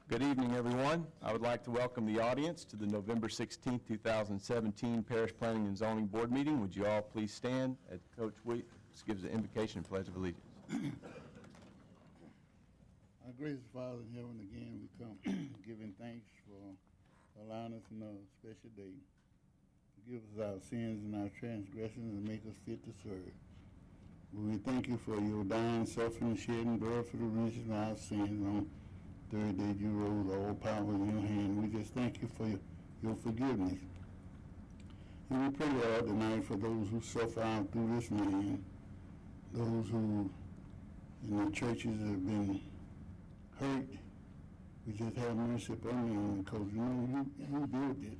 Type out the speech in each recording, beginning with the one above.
Good evening, everyone. I would like to welcome the audience to the November 16, 2017 Parish Planning and Zoning Board meeting. Would you all please stand as Coach Williams gives the invocation and pledge of allegiance. Our gracious Father in heaven, again we come giving thanks for allowing us another special day. Forgive us our sins and our transgressions and make us fit to serve. We thank you for your dying, suffering, shedding blood for the remission of our sins. On the third day you rose, all power in your hand. We just thank you for your forgiveness. And we pray, Lord, tonight for those who suffer out through this land, those who in the churches have been hurt. We just have mercy upon them because you know you built it.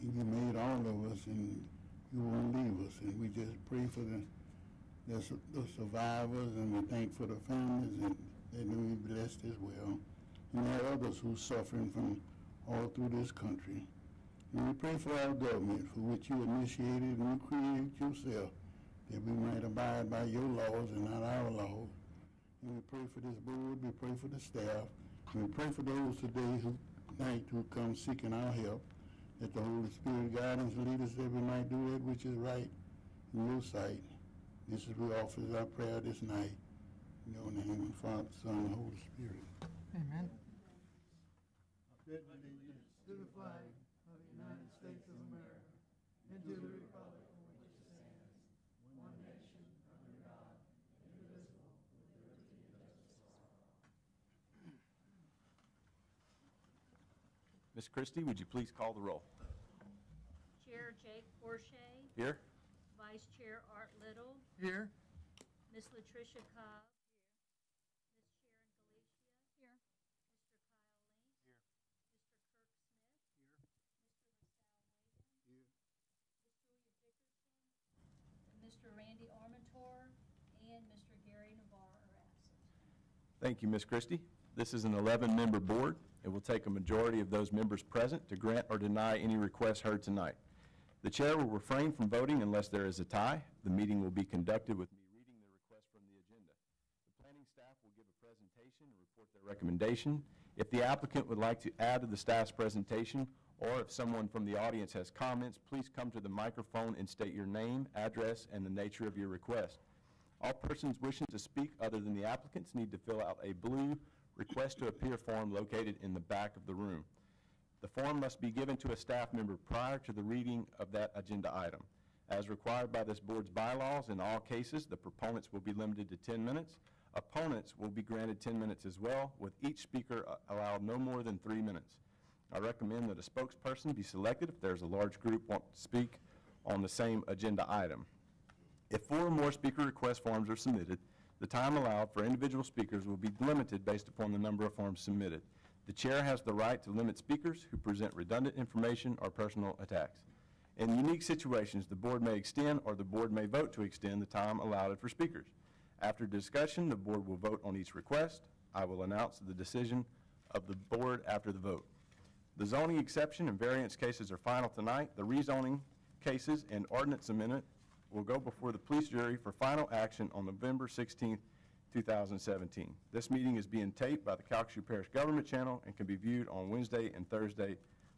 You made all of us and you won't leave us. And we just pray for the survivors, and we thank for the families, and they may be blessed as well. And there are others who are suffering from all through this country. And we pray for our government, for which you initiated and you created yourself, that we might abide by your laws and not our laws. And we pray for this board, we pray for the staff, and we pray for those tonight who come seeking our help, that the Holy Spirit guide us and lead us that we might do that which is right in your sight. This is we offer our prayer this night. In your name, of Father, Son, and Holy Spirit. Amen. I pledge allegiance to the flag of the United States of America and to the republic for which it stands, one nation, under God, indivisible, with liberty and justice for all. Ms. Christie, would you please call the roll? Chair Jake Porche. Here. Vice Chair Art Little. Here. Miss Latricia Cobb. Here. Miss Sharon Galicia. Here. Mr. Kirk Smith. Here. Miss Julia Dickerson. Mr. Randy Armentor. And Mr. Gary Navarre are absent. Thank you, Ms. Christie. This is an 11-member board. It will take a majority of those members present to grant or deny any requests heard tonight. The chair will refrain from voting unless there is a tie. The meeting will be conducted with me reading the request from the agenda. The planning staff will give a presentation and report their recommendation. If the applicant would like to add to the staff's presentation, or if someone from the audience has comments, please come to the microphone and state your name, address, and the nature of your request. All persons wishing to speak other than the applicants need to fill out a blue request to appear form located in the back of the room. The form must be given to a staff member prior to the reading of that agenda item. As required by this board's bylaws, in all cases, the proponents will be limited to 10 minutes. Opponents will be granted 10 minutes as well, with each speaker allowed no more than 3 minutes. I recommend that a spokesperson be selected if there's a large group want to speak on the same agenda item. If 4 or more speaker request forms are submitted, the time allowed for individual speakers will be limited based upon the number of forms submitted. The chair has the right to limit speakers who present redundant information or personal attacks. In unique situations, the board may extend or the board may vote to extend the time allotted for speakers. After discussion, the board will vote on each request. I will announce the decision of the board after the vote. The zoning exception and variance cases are final tonight. The rezoning cases and ordinance amendment will go before the police jury for final action on November 16th, 2017. This meeting is being taped by the Calcasieu Parish Government Channel and can be viewed on Wednesday and Thursday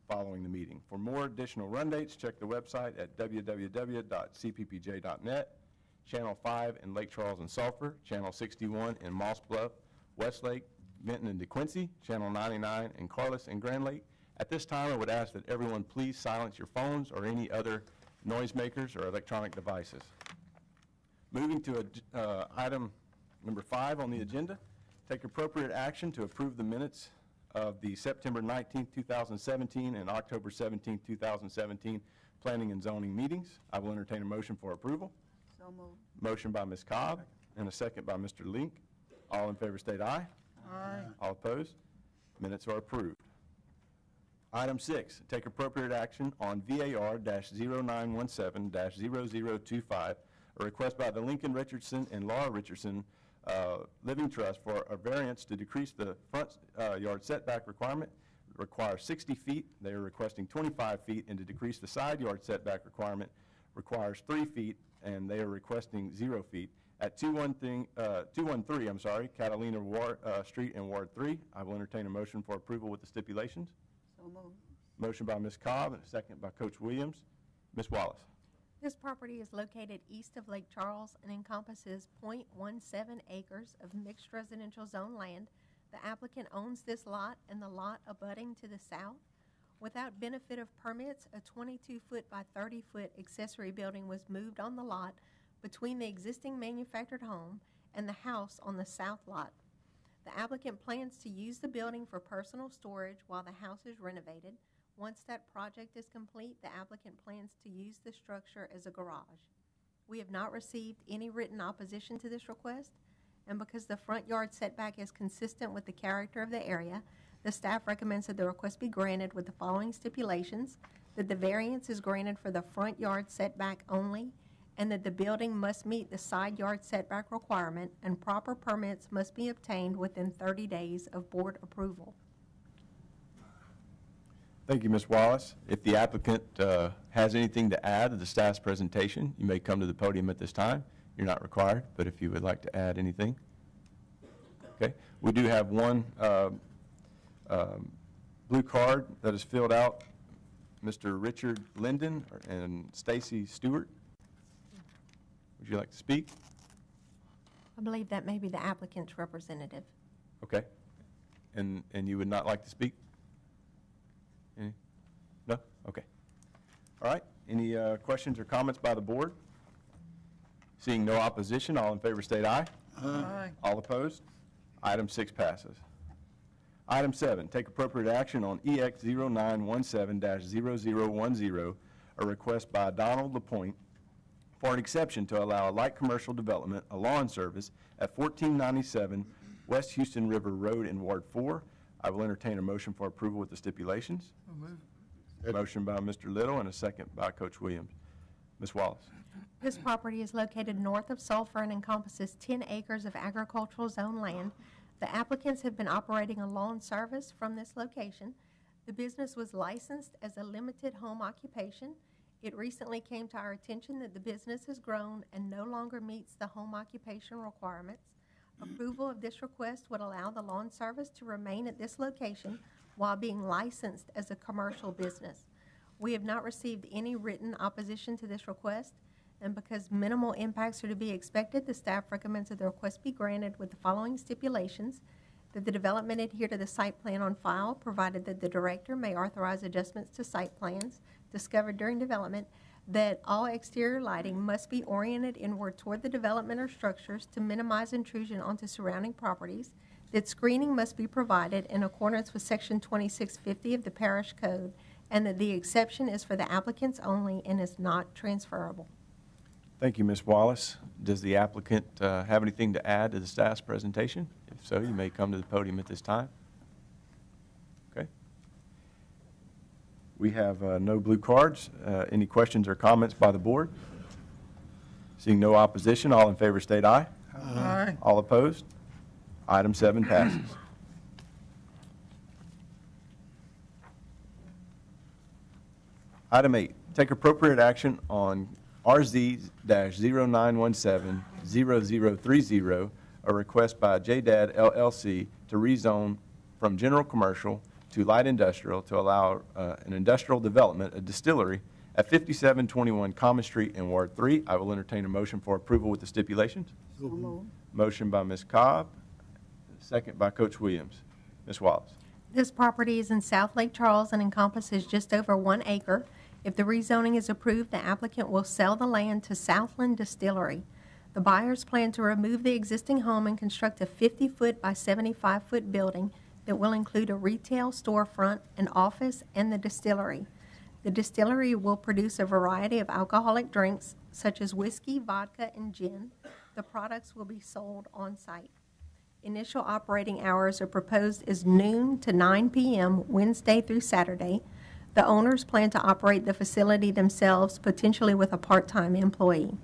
following the meeting. For more additional run dates, check the website at www.cppj.net, Channel 5 in Lake Charles and Sulphur, Channel 61 in Moss Bluff, Westlake, Benton, and DeQuincy, Channel 99 in Carlos and Grand Lake. At this time, I would ask that everyone please silence your phones or any other noisemakers or electronic devices. Moving to item number 5 on the agenda, take appropriate action to approve the minutes of the September 19th, 2017 and October 17th, 2017 Planning and Zoning meetings. I will entertain a motion for approval. So moved. Motion by Ms. Cobb and a second by Mr. Link. All in favor state aye. Aye. All opposed? Minutes are approved. Item 6, take appropriate action on VAR-0917-0025, a request by the Lincoln Richardson and Laura Richardson Living Trust for a variance to decrease the front yard setback requirement. Requires 60 feet. They are requesting 25 feet, and to decrease the side yard setback requirement requires 3 feet and they are requesting 0 feet at 213, Catalina Street in Ward 3. I will entertain a motion for approval with the stipulations. So moved. Motion by Ms. Cobb and a second by Coach Williams. Ms. Wallace. This property is located east of Lake Charles and encompasses .17 acres of mixed residential zone land. The applicant owns this lot and the lot abutting to the south. Without benefit of permits, a 22-foot by 30-foot accessory building was moved on the lot between the existing manufactured home and the house on the south lot. The applicant plans to use the building for personal storage while the house is renovated. Once that project is complete, the applicant plans to use the structure as a garage. We have not received any written opposition to this request, and because the front yard setback is consistent with the character of the area, the staff recommends that the request be granted with the following stipulations: that the variance is granted for the front yard setback only, and that the building must meet the side yard setback requirement, and proper permits must be obtained within 30 days of board approval. Thank you, Ms. Wallace. If the applicant has anything to add to the staff's presentation, you may come to the podium at this time. You're not required, but if you would like to add anything. Okay. We do have one blue card that is filled out. Mr. Richard Linden and Stacy Stewart. Would you like to speak? I believe that may be the applicant's representative. Okay. And you would not like to speak? Any? No? Okay. All right. Any questions or comments by the board? Seeing no opposition, all in favor state aye. Aye. All opposed? Item 6 passes. Item 7, take appropriate action on EX 0917-0010, a request by Donald LaPointe for an exception to allow a light commercial development, a lawn service, at 1497 West Houston River Road in Ward 4. I will entertain a motion for approval with the stipulations. Motion by Mr. Little and a second by Coach Williams. Ms. Wallace. This property is located north of Sulphur and encompasses 10 acres of agricultural zone land. The applicants have been operating a lawn service from this location. The business was licensed as a limited home occupation. It recently came to our attention that the business has grown and no longer meets the home occupation requirements. Approval of this request would allow the lawn service to remain at this location while being licensed as a commercial business. We have not received any written opposition to this request, and because minimal impacts are to be expected, the staff recommends that the request be granted with the following stipulations: that the development adhere to the site plan on file, provided that the director may authorize adjustments to site plans discovered during development, that all exterior lighting must be oriented inward toward the development or structures to minimize intrusion onto surrounding properties, that screening must be provided in accordance with Section 2650 of the Parish Code, and that the exception is for the applicants only and is not transferable. Thank you, Ms. Wallace. Does the applicant have anything to add to the staff's presentation? If so, you may come to the podium at this time. Okay. We have no blue cards. Any questions or comments by the board? Seeing no opposition, all in favor state aye. Aye. All opposed? Item 7 passes. Item 8, take appropriate action on RZ-0917-0030, a request by JDAD LLC to rezone from general commercial to light industrial to allow an industrial development, a distillery, at 5721 Common Street in Ward 3. I will entertain a motion for approval with the stipulations. So moved. Motion by Ms. Cobb, second by Coach Williams. Ms. Wallace. This property is in South Lake Charles and encompasses just over 1 acre. If the rezoning is approved, the applicant will sell the land to Southland Distillery. The buyers plan to remove the existing home and construct a 50-foot by 75-foot building that will include a retail storefront, an office, and the distillery. The distillery will produce a variety of alcoholic drinks, such as whiskey, vodka, and gin. The products will be sold on site. Initial operating hours are proposed as noon to 9 p.m. Wednesday through Saturday. The owners plan to operate the facility themselves, potentially with a part-time employee.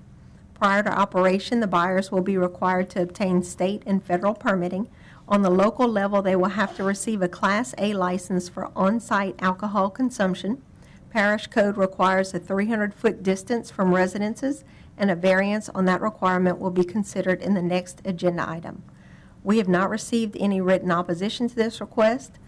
Prior to operation, the buyers will be required to obtain state and federal permitting. On the local level, they will have to receive a Class A license for on-site alcohol consumption. Parish code requires a 300-foot distance from residences, and a variance on that requirement will be considered in the next agenda item. We have not received any written opposition to this request,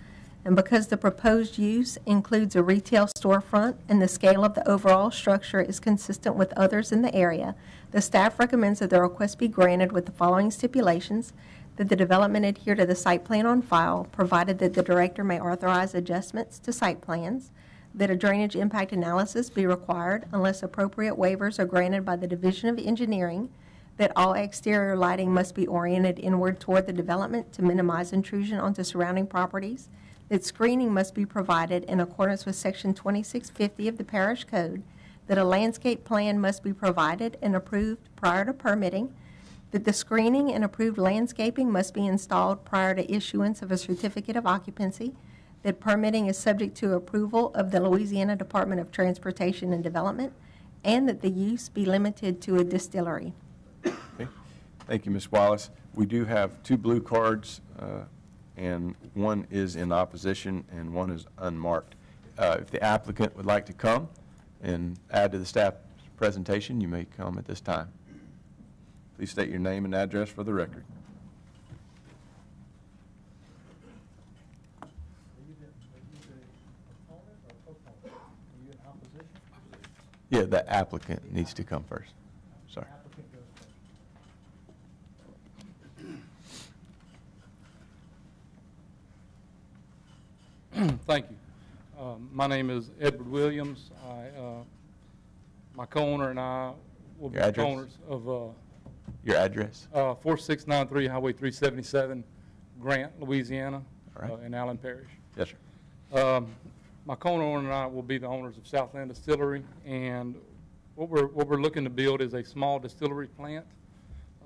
and because the proposed use includes a retail storefront and the scale of the overall structure is consistent with others in the area, the staff recommends that the request be granted with the following stipulations: that the development adhere to the site plan on file, provided that the director may authorize adjustments to site plans, that a drainage impact analysis be required unless appropriate waivers are granted by the Division of Engineering, that all exterior lighting must be oriented inward toward the development to minimize intrusion onto surrounding properties, that screening must be provided in accordance with Section 2650 of the Parish Code, that a landscape plan must be provided and approved prior to permitting, that the screening and approved landscaping must be installed prior to issuance of a certificate of occupancy, that permitting is subject to approval of the Louisiana Department of Transportation and Development, and that the use be limited to a distillery. Okay. Thank you, Ms. Wallace. We do have 2 blue cards, and one is in opposition and one is unmarked. If the applicant would like to come and add to the staff presentation, you may come at this time. Please state your name and address for the record. Yeah, the applicant needs to come first. Sorry. Thank you. My name is Edward Williams. My co-owner and I will be Your address? co-owners of Your address? 4693 Highway 377, Grant, Louisiana, All right. in Allen Parish. Yes, sir. My co-owner and I will be the owners of Southland Distillery, and what we're looking to build is a small distillery plant.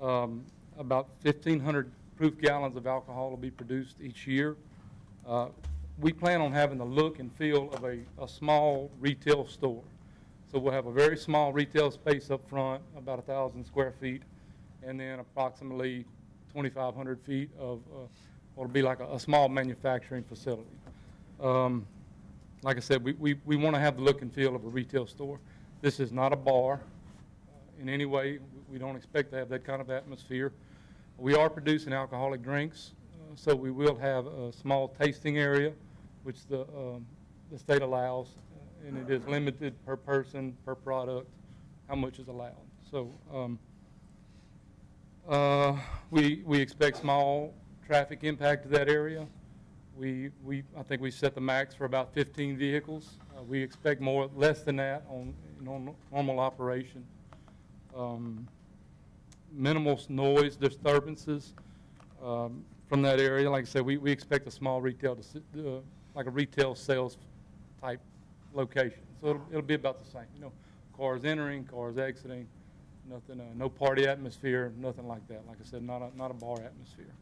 About 1,500 proof gallons of alcohol will be produced each year. We plan on having the look and feel of a small retail store. So we'll have a very small retail space up front, about 1,000 square feet, and then approximately 2,500 feet of what will be like a small manufacturing facility. Like I said, we want to have the look and feel of a retail store. This is not a bar in any way. We don't expect to have that kind of atmosphere. We are producing alcoholic drinks, so we will have a small tasting area, which the state allows, and it is limited per person, per product, how much is allowed. So we expect small traffic impact to that area. I think we set the max for about 15 vehicles. We expect less than that on normal operation. Minimal noise disturbances from that area. Like I said, we expect a small retail, like a retail sales type location. So it'll be about the same. You know, cars entering, cars exiting, nothing, no party atmosphere, nothing like that. Like I said, not a bar atmosphere.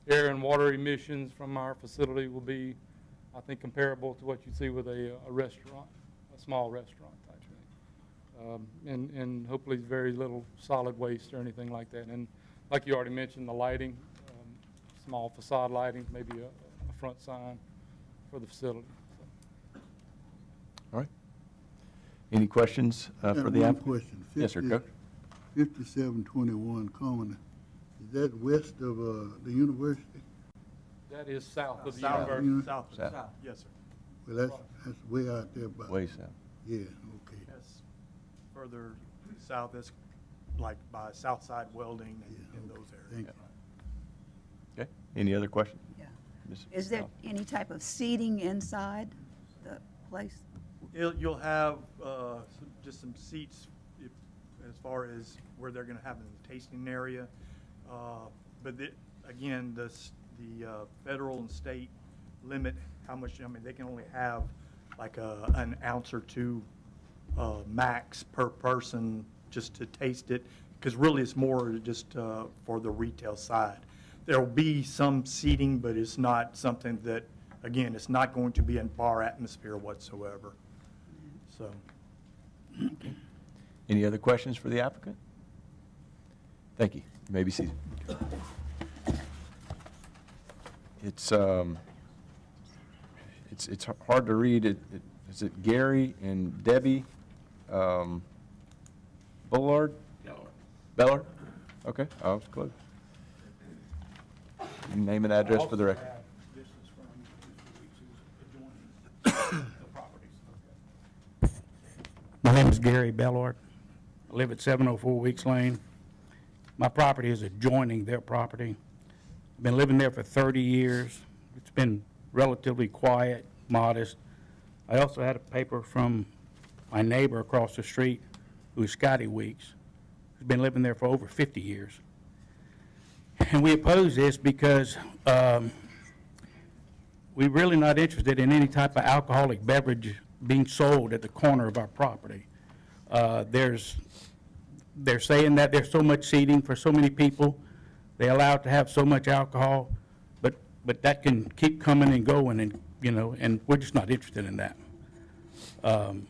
Air and water emissions from our facility will be, I think, comparable to what you see with a restaurant, a small restaurant type thing. And hopefully very little solid waste or anything like that. And like you already mentioned, the lighting, small facade lighting, maybe a front sign for the facility. All right. Any questions for the applicant? Question. Yes, sir, Coach. 5721 Common. Is that west of the university? That is south of the South. university. South. South. Yes, sir. Well, that's way out there by. Way south. Yeah, okay. That's further south, that's like by Southside Welding and Yeah, in okay. those areas. Thank you. Okay. Any other questions? Yeah. Ms. Is there Allen? any type of seating inside the place? You'll have just some seats as far as where they're going to have a tasting area. But again, the federal and state limit how much, I mean, they can only have like an ounce or two max per person just to taste it, because really it's more just for the retail side. There will be some seating, but it's not something that, again, it's not going to be in bar atmosphere whatsoever. So. Any other questions for the applicant? Thank you. You may be seated. it's hard to read. Is it Gary and Debbie Bullard? Bellard? Okay, I was close. Name and address for the record. This is from adjoining the properties. My name is Gary Bellard. I live at 704 Weeks Lane. My property is adjoining their property. I've been living there for 30 years. It's been relatively quiet, modest. I also had a paper from my neighbor across the street, who is Scotty Weeks, who's been living there for over 50 years. And we oppose this because we're really not interested in any type of alcoholic beverage being sold at the corner of our property. They're saying that there's so much seating for so many people, they allow it to have so much alcohol, but that can keep coming and going, and and we're just not interested in that. I'm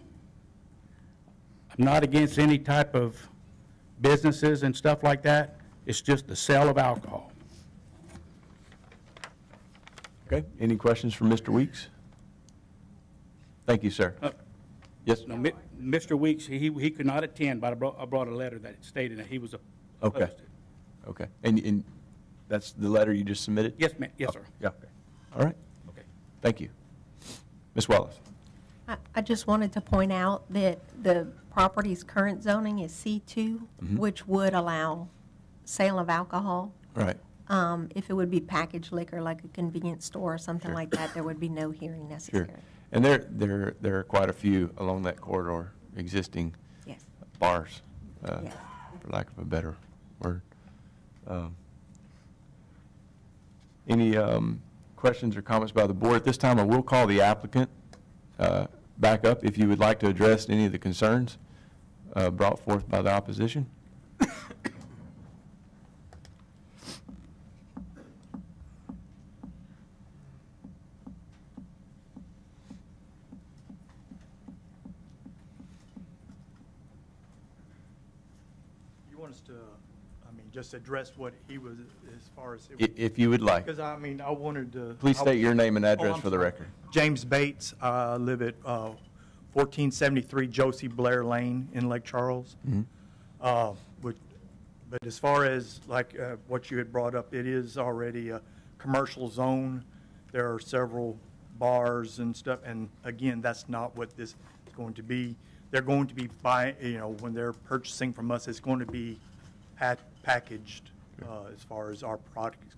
not against any type of businesses and stuff like that. It's just the sale of alcohol. Okay, any questions for Mr. Weeks? Thank you, sir. Yes? Now, Mr. Weeks, he could not attend, but I brought a letter that stated that he was opposed Okay. to it. Okay, and that's the letter you just submitted? Yes, ma'am. Yes, sir. Yeah, okay. All right, Okay. thank you. Ms. Wallace? I just wanted to point out that the property's current zoning is C2, which would allow sale of alcohol. Right. If it would be packaged liquor, like a convenience store or something like that, there would be no hearing necessary. Sure. And there are quite a few along that corridor, existing Yes. bars, Yeah. for lack of a better word. Any questions or comments by the board? At this time, I will call the applicant back up if you would like to address any of the concerns brought forth by the opposition. You want us to, just address what he was, as far as. If you would like. Because, I wanted to. Please state your name and address I'm for the sorry. record. James Bates, I live at 1473 Josie Blair Lane in Lake Charles. But as far as what you had brought up, it is already a commercial zone. There are several bars and stuff, and again, that's not what this is going to be. They're going to be buying, when they're purchasing from us, it's going to be packaged as far as our product is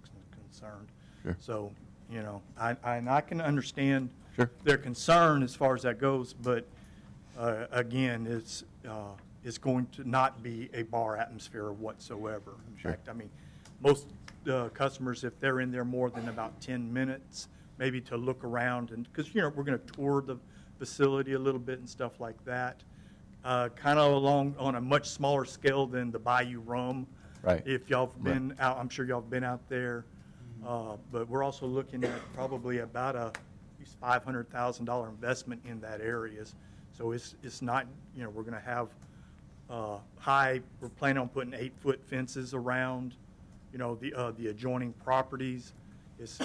concerned. Sure. So, I can understand Sure. their concern as far as that goes, but again, it's going to not be a bar atmosphere whatsoever. In Sure. fact, most customers, if they're in there more than about 10 minutes, maybe to look around, and because we're going to tour the facility a little bit and stuff like that, kind of along on a much smaller scale than the Bayou Rum. Right. If y'all have been out, I'm sure y'all have been out there. But we're also looking at probably about at least $500,000 investment in that area. So it's not, we're going to have we're planning on putting 8-foot fences around, the adjoining properties. It's,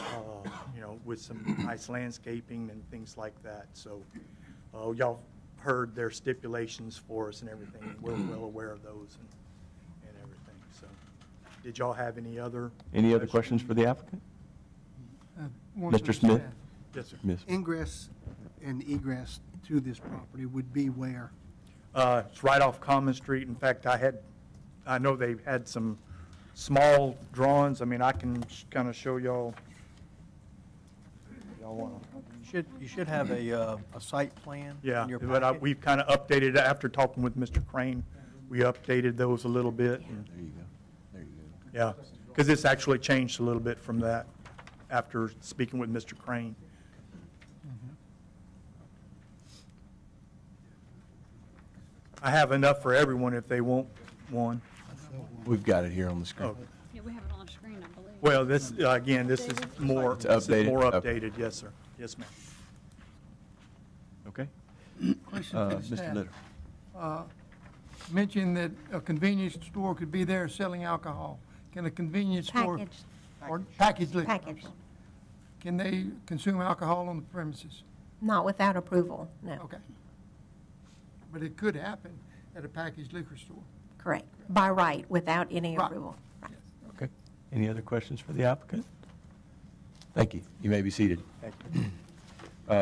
with some nice landscaping and things like that. So y'all heard their stipulations for us and everything. We're well aware of those and everything. So did y'all have any other? Any other questions for the applicant? Mr. Smith? Yes, sir. Miss. Ingress and egress to this property would be where? It's right off Common Street. In fact, I know they've had some small drawings. I can kind of show y'all. Y'all want to? You should have a site plan Yeah, in your but packet. we've kind of updated, after talking with Mr. Crane, we updated those a little bit. and- There you go. There you go. Yeah, because it's actually changed a little bit from that after speaking with Mr. Crane. I have enough for everyone if they want one. We've got it here on the screen. Oh, Yeah, we have it on the screen, I believe. well, this, again, this is more, It's updated? more Okay. updated, yes, sir. Yes, ma'am. Okay. Question for the Mr. staff. Litter. Mentioned that a convenience store could be there selling alcohol. Can a convenience store? Packaged, Or packaged liquor. packaged. Can they consume alcohol on the premises? Not without approval, no. Okay. But it could happen at a packaged liquor store. Correct. By right, without any Right. approval. Right. Okay. Any other questions for the applicant? Thank you. You may be seated. Thank you.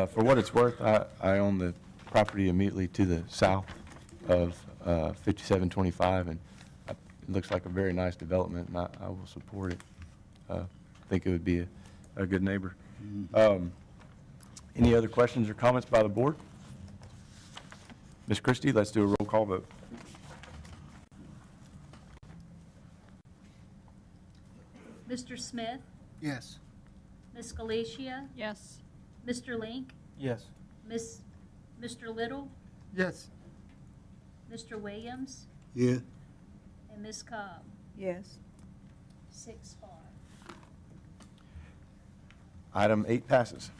For what it's worth, I own the property immediately to the south of 5725, and it looks like a very nice development, and I will support it. I think it would be a good neighbor. Any other questions or comments by the board? Ms. Christie, let's do a roll call vote. Mr. Smith, Yes. Ms. Galicia, Yes. Mr. Link, Yes. Mr. Little, Yes. Mr. Williams, Yeah. and Ms. Cobb. Yes. 6-5. Item 8 passes.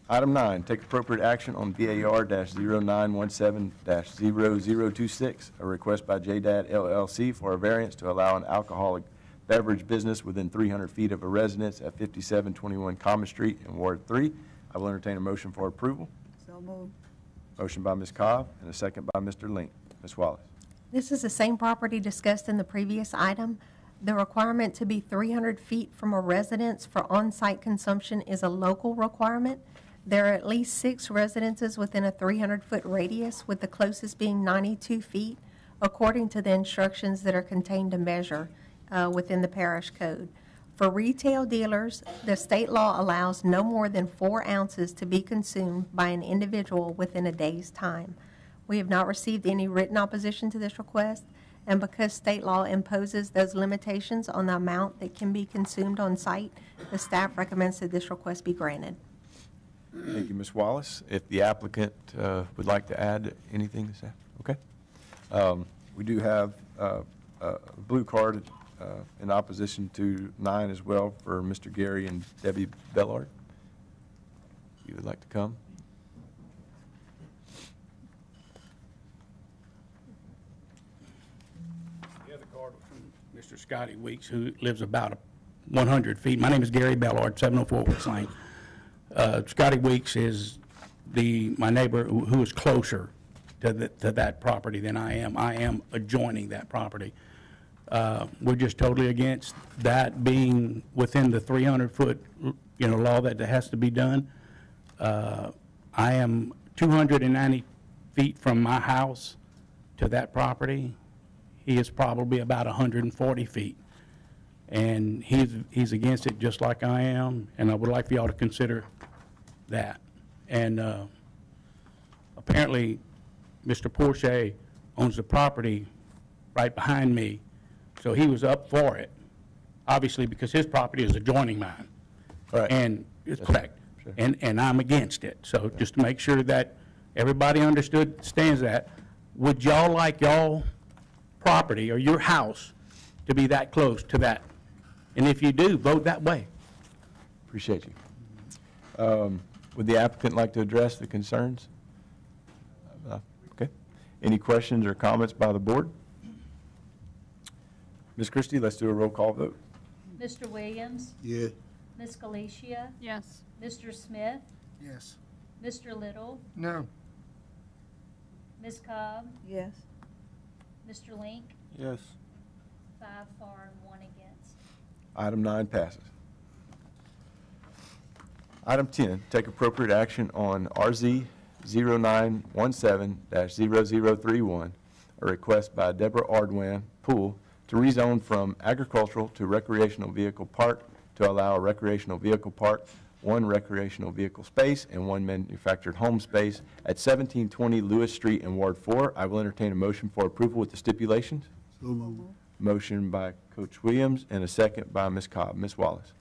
Item 9, take appropriate action on BAR-0917-0026, a request by JDAD LLC for a variance to allow an alcoholic beverage business within 300 feet of a residence at 5721 Common Street in Ward 3. I will entertain a motion for approval. So moved. Motion by Ms. Cobb and a second by Mr. Link. Ms. Wallace. This is the same property discussed in the previous item. The requirement to be 300 feet from a residence for on-site consumption is a local requirement. There are at least 6 residences within a 300-foot radius, with the closest being 92 feet, according to the instructions that are contained to measure within the parish code. For retail dealers, the state law allows no more than 4 ounces to be consumed by an individual within a day's time. We have not received any written opposition to this request, and because state law imposes those limitations on the amount that can be consumed on site, the staff recommends that this request be granted. Thank you, Ms. Wallace. If the applicant would like to add anything this afternoon, okay. We do have a blue card in opposition to 9 as well for Mr. Gary and Debbie Bellard. If you would like to come. The other card was from Mr. Scotty Weeks, who lives about 100 feet. My name is Gary Bellard, 704 Woods Lane. Scotty Weeks is my neighbor who is closer to that property than I am. I am adjoining that property. We're just totally against that being within the 300-foot, law that has to be done. I am 290 feet from my house to that property. He is probably about 140 feet. And he's against it just like I am, and I would like for y'all to consider that. And apparently, Mr. Porsche owns the property right behind me, so he was up for it, obviously because his property is adjoining mine. Right. And it's correct. Sure. And I'm against it. So just to make sure that everybody understands that, would y'all like y'all property or your house to be that close to that? And if you do, vote that way. Appreciate you. Would the applicant like to address the concerns? Okay. Any questions or comments by the board? Ms. Christie, let's do a roll call vote. Mr. Williams, Yeah. Ms. Galicia, Yes. Mr. Smith, Yes. Mr. Little, No. Ms. Cobb, Yes. Mr. Link, Yes. 5 for and 1 against. Item 9 passes. Item 10, take appropriate action on RZ 0917-0031, a request by Deborah Ardwan Poole to rezone from agricultural to recreational vehicle park to allow a recreational vehicle park, 1 recreational vehicle space, and 1 manufactured home space at 1720 Lewis Street in Ward 4. I will entertain a motion for approval with the stipulations. So moved. Motion by Coach Williams and a second by Ms. Cobb. Ms. Wallace.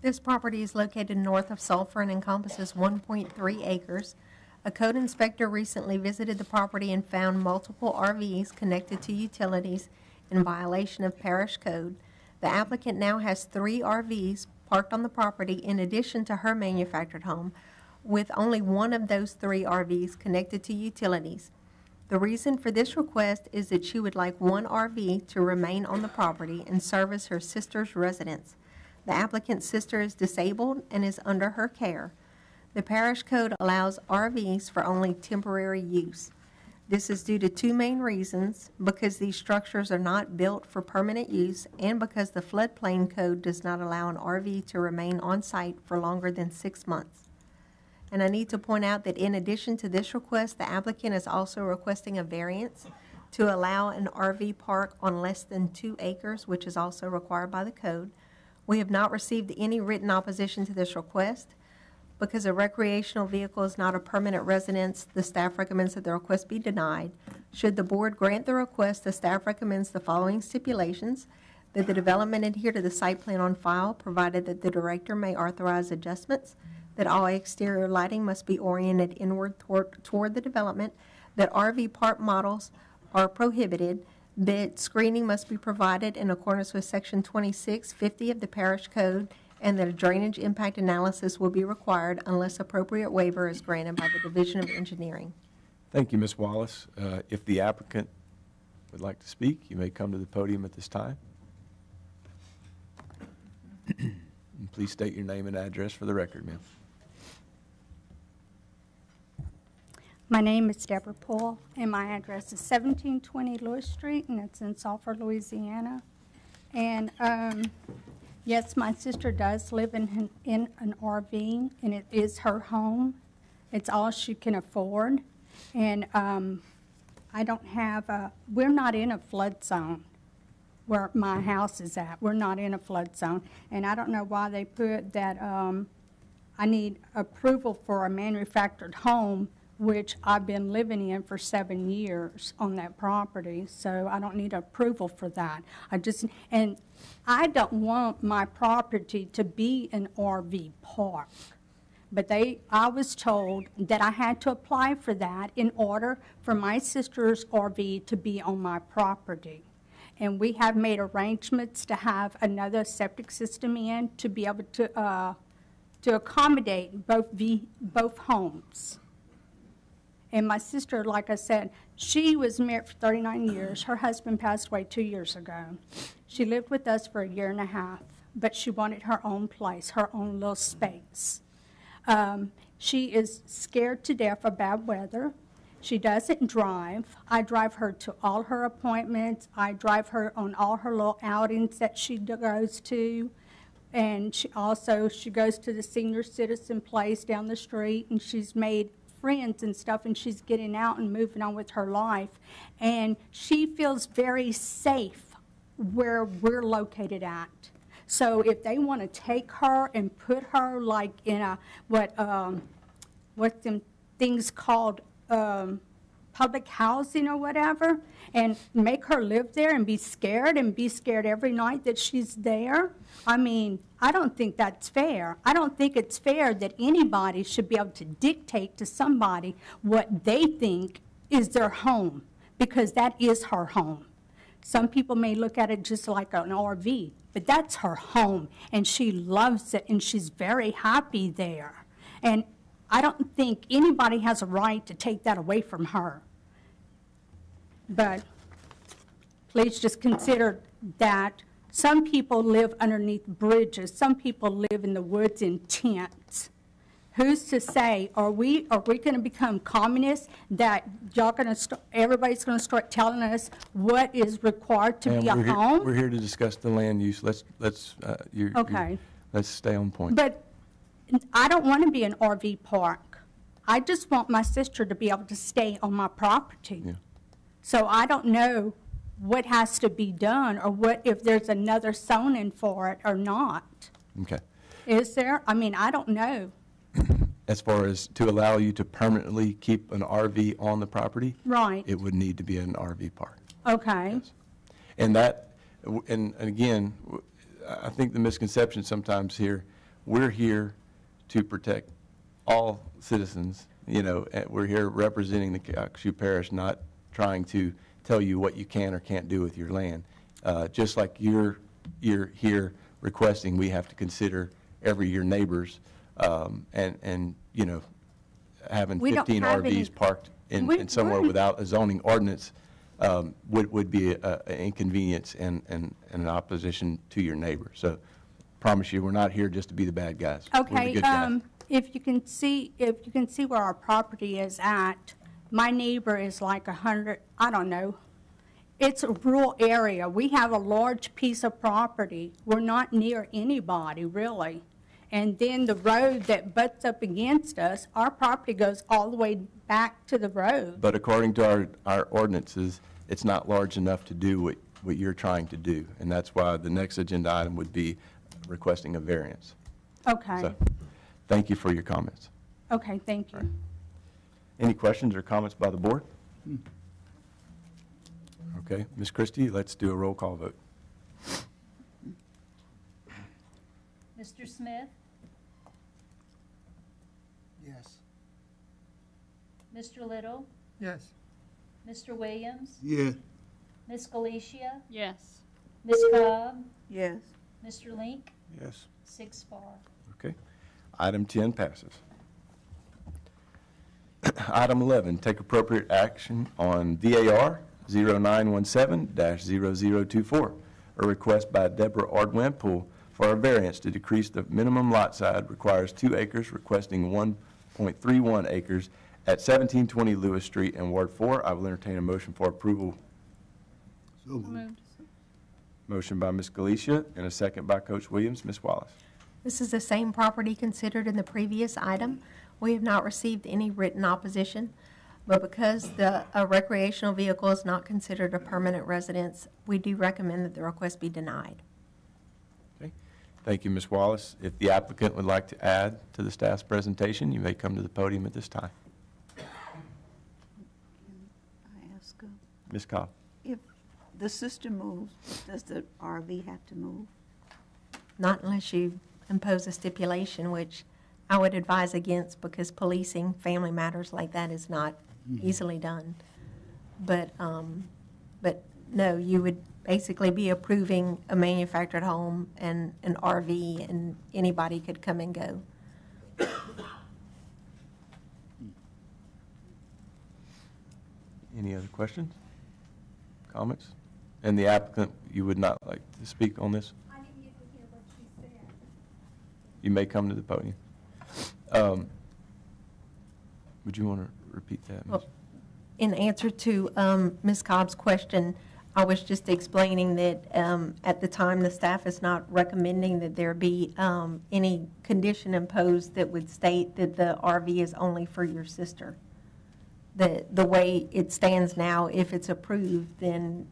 This property is located north of Sulphur and encompasses 1.3 acres. A code inspector recently visited the property and found multiple RVs connected to utilities in violation of parish code. The applicant now has 3 RVs parked on the property in addition to her manufactured home, with only 1 of those 3 RVs connected to utilities. The reason for this request is that she would like 1 RV to remain on the property and service her sister's residence. The applicant's sister is disabled and is under her care. The parish code allows RVs for only temporary use. This is due to two main reasons: because these structures are not built for permanent use, and because the floodplain code does not allow an RV to remain on site for longer than 6 months. And I need to point out that in addition to this request, the applicant is also requesting a variance to allow an RV park on less than 2 acres, which is also required by the code. We have not received any written opposition to this request. Because a recreational vehicle is not a permanent residence, the staff recommends that the request be denied. Should the board grant the request, the staff recommends the following stipulations: that the development adhere to the site plan on file, provided that the director may authorize adjustments, that all exterior lighting must be oriented inward toward the development, that RV park models are prohibited, that screening must be provided in accordance with Section 2650 of the Parish Code, and that a drainage impact analysis will be required unless appropriate waiver is granted by the Division of Engineering. Thank you, Ms. Wallace. If the applicant would like to speak, you may come to the podium at this time. And please state your name and address for the record, ma'am. My name is Deborah Poole, and my address is 1720 Lewis Street, and it's in Sulphur, Louisiana. And yes, my sister does live in an RV, and it is her home. It's all she can afford. And I don't have we're not in a flood zone where my house is at. We're not in a flood zone. And I don't know why they put that I need approval for a manufactured home, which I've been living in for 7 years on that property, so I don't need approval for that. And I don't want my property to be an RV park, but I was told that I had to apply for that in order for my sister's RV to be on my property. And we have made arrangements to have another septic system in to be able to accommodate both homes. And my sister, like I said, she was married for 39 years. Her husband passed away 2 years ago. She lived with us for 1.5 years, but she wanted her own place, her own little space. She is scared to death of bad weather. She doesn't drive. I drive her to all her appointments. I drive her on all her little outings that she goes to. And she goes to the senior citizen place down the street, and she's made friends and stuff, and she's getting out and moving on with her life. And she feels very safe where we're located at. So if they want to take her and put her like in a, what's them things called public housing or whatever, and make her live there and be scared every night that she's there, I mean, I don't think that's fair. I don't think it's fair that anybody should be able to dictate to somebody what they think is their home, because that is her home. Some people may look at it just like an RV, but that's her home, and she loves it, and she's very happy there. And I don't think anybody has a right to take that away from her. But please just consider that some people live underneath bridges. Some people live in the woods in tents. Who's to say, are we going to become communists, that everybody's going to start telling us what is required to be a home? We're here to discuss the land use. Let's stay on point. But I don't want to be an RV park. I just want my sister to be able to stay on my property. Yeah. So I don't know what has to be done, or if there's another zoning for it or not. Okay. Is there? I mean, I don't know. As far as to allow you to permanently keep an RV on the property? Right. It would need to be an RV park. Okay. Yes. And again, I think the misconception sometimes here, we're here to protect all citizens. You know, we're here representing the Calcasieu Parish, not trying to tell you what you can or can't do with your land. Just like you're here requesting, we have to consider your neighbors, and you know, having 15 RVs parked in somewhere without a zoning ordinance would be an inconvenience and an opposition to your neighbor. So promise you, we're not here just to be the bad guys. Okay, we're the good guys. If you can see where our property is at, my neighbor is like 100, I don't know. It's a rural area. We have a large piece of property. We're not near anybody, really. And then the road that butts up against us, our property goes all the way back to the road. But according to our ordinances, it's not large enough to do what you're trying to do. And that's why the next agenda item would be requesting a variance. Okay. So, thank you for your comments. Okay, thank you. Any questions or comments by the board? Okay, Ms. Christie, let's do a roll call vote. Mr. Smith, Yes. Mr. Little, Yes. Mr. Williams, Yes. Ms. Galicia, Yes. Ms. Cobb, Yes. Mr. Link, Yes. 6-4. Okay. Item 10 passes. Item 11, take appropriate action on VAR 0917-0024, a request by Deborah Ardwin-Poole for a variance to decrease the minimum lot size requires 2 acres, requesting 1.31 acres at 1720 Lewis Street in Ward 4. I will entertain a motion for approval. So moved. Moved. Motion by Ms. Galicia and a second by Coach Williams. Ms. Wallace. This is the same property considered in the previous item. We have not received any written opposition, but because a recreational vehicle is not considered a permanent residence, we do recommend that the request be denied. Okay. Thank you, Ms. Wallace. If the applicant would like to add to the staff's presentation, you may come to the podium at this time. Can I ask, Ms. Cobb. if the sister moves, does the RV have to move? Not unless you impose a stipulation, which I would advise against because policing family matters like that is not easily done. But no, you would basically be approving a manufactured home and an RV, and anybody could come and go. Any other questions, comments? And the applicant, you would not like to speak on this? I didn't get to hear what she said. You may come to the podium. Would you want to repeat that, Ms.? Well, in answer to Ms. Cobb's question, I was just explaining that at the time, the staff is not recommending that there be any condition imposed that would state that the RV is only for your sister. The way it stands now, if it's approved, then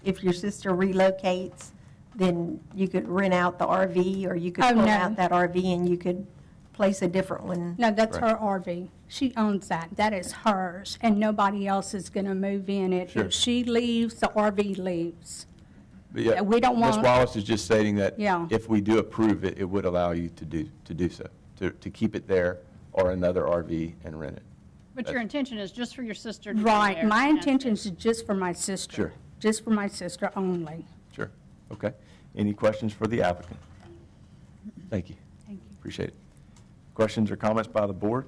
if your sister relocates, then you could rent out the RV, or you could pull out that RV and you could place a different one. No, that's her RV. She owns that. That is hers, and nobody else is going to move in it. Sure. If she leaves, the RV leaves. But yeah, We don't want. Ms. Wallace is just stating that Yeah. if we do approve it, it would allow you to do so, to keep it there or another RV and rent it. But your intention is just for your sister to be Right. there, My and intention is just for my sister. Sure. Just for my sister only. Sure. Okay. Any questions for the applicant? Thank you. Thank you. Appreciate it. Questions or comments by the board?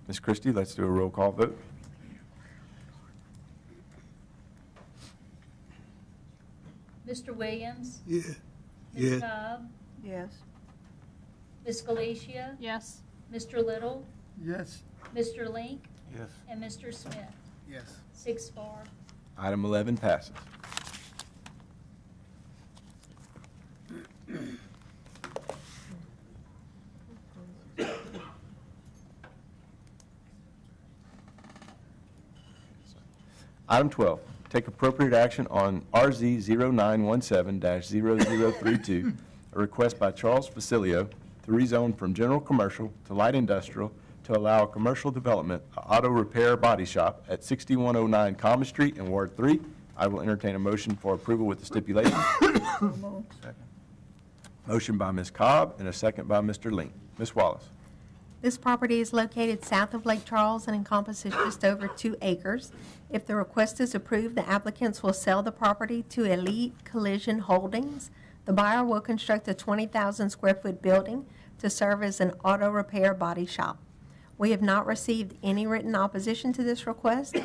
Ms. Christie, let's do a roll call vote. Mr. Williams, Yeah. Ms. Yeah. Cobb, Yes. Ms. Galicia, Yes. Mr. Little, Yes. Mr. Link, Yes. and Mr. Smith, Yes. 6-4. Item 11 passes. Item 12, take appropriate action on RZ 0917-0032, a request by Charles Facilio to rezone from general commercial to light industrial to allow a commercial development, a auto repair body shop at 6109 Common Street in Ward 3. I will entertain a motion for approval with the stipulation. Motion by Ms. Cobb and a second by Mr. Link. Ms. Wallace. This property is located south of Lake Charles and encompasses just over 2 acres. If the request is approved, the applicants will sell the property to Elite Collision Holdings. The buyer will construct a 20,000 square foot building to serve as an auto repair body shop. We have not received any written opposition to this request.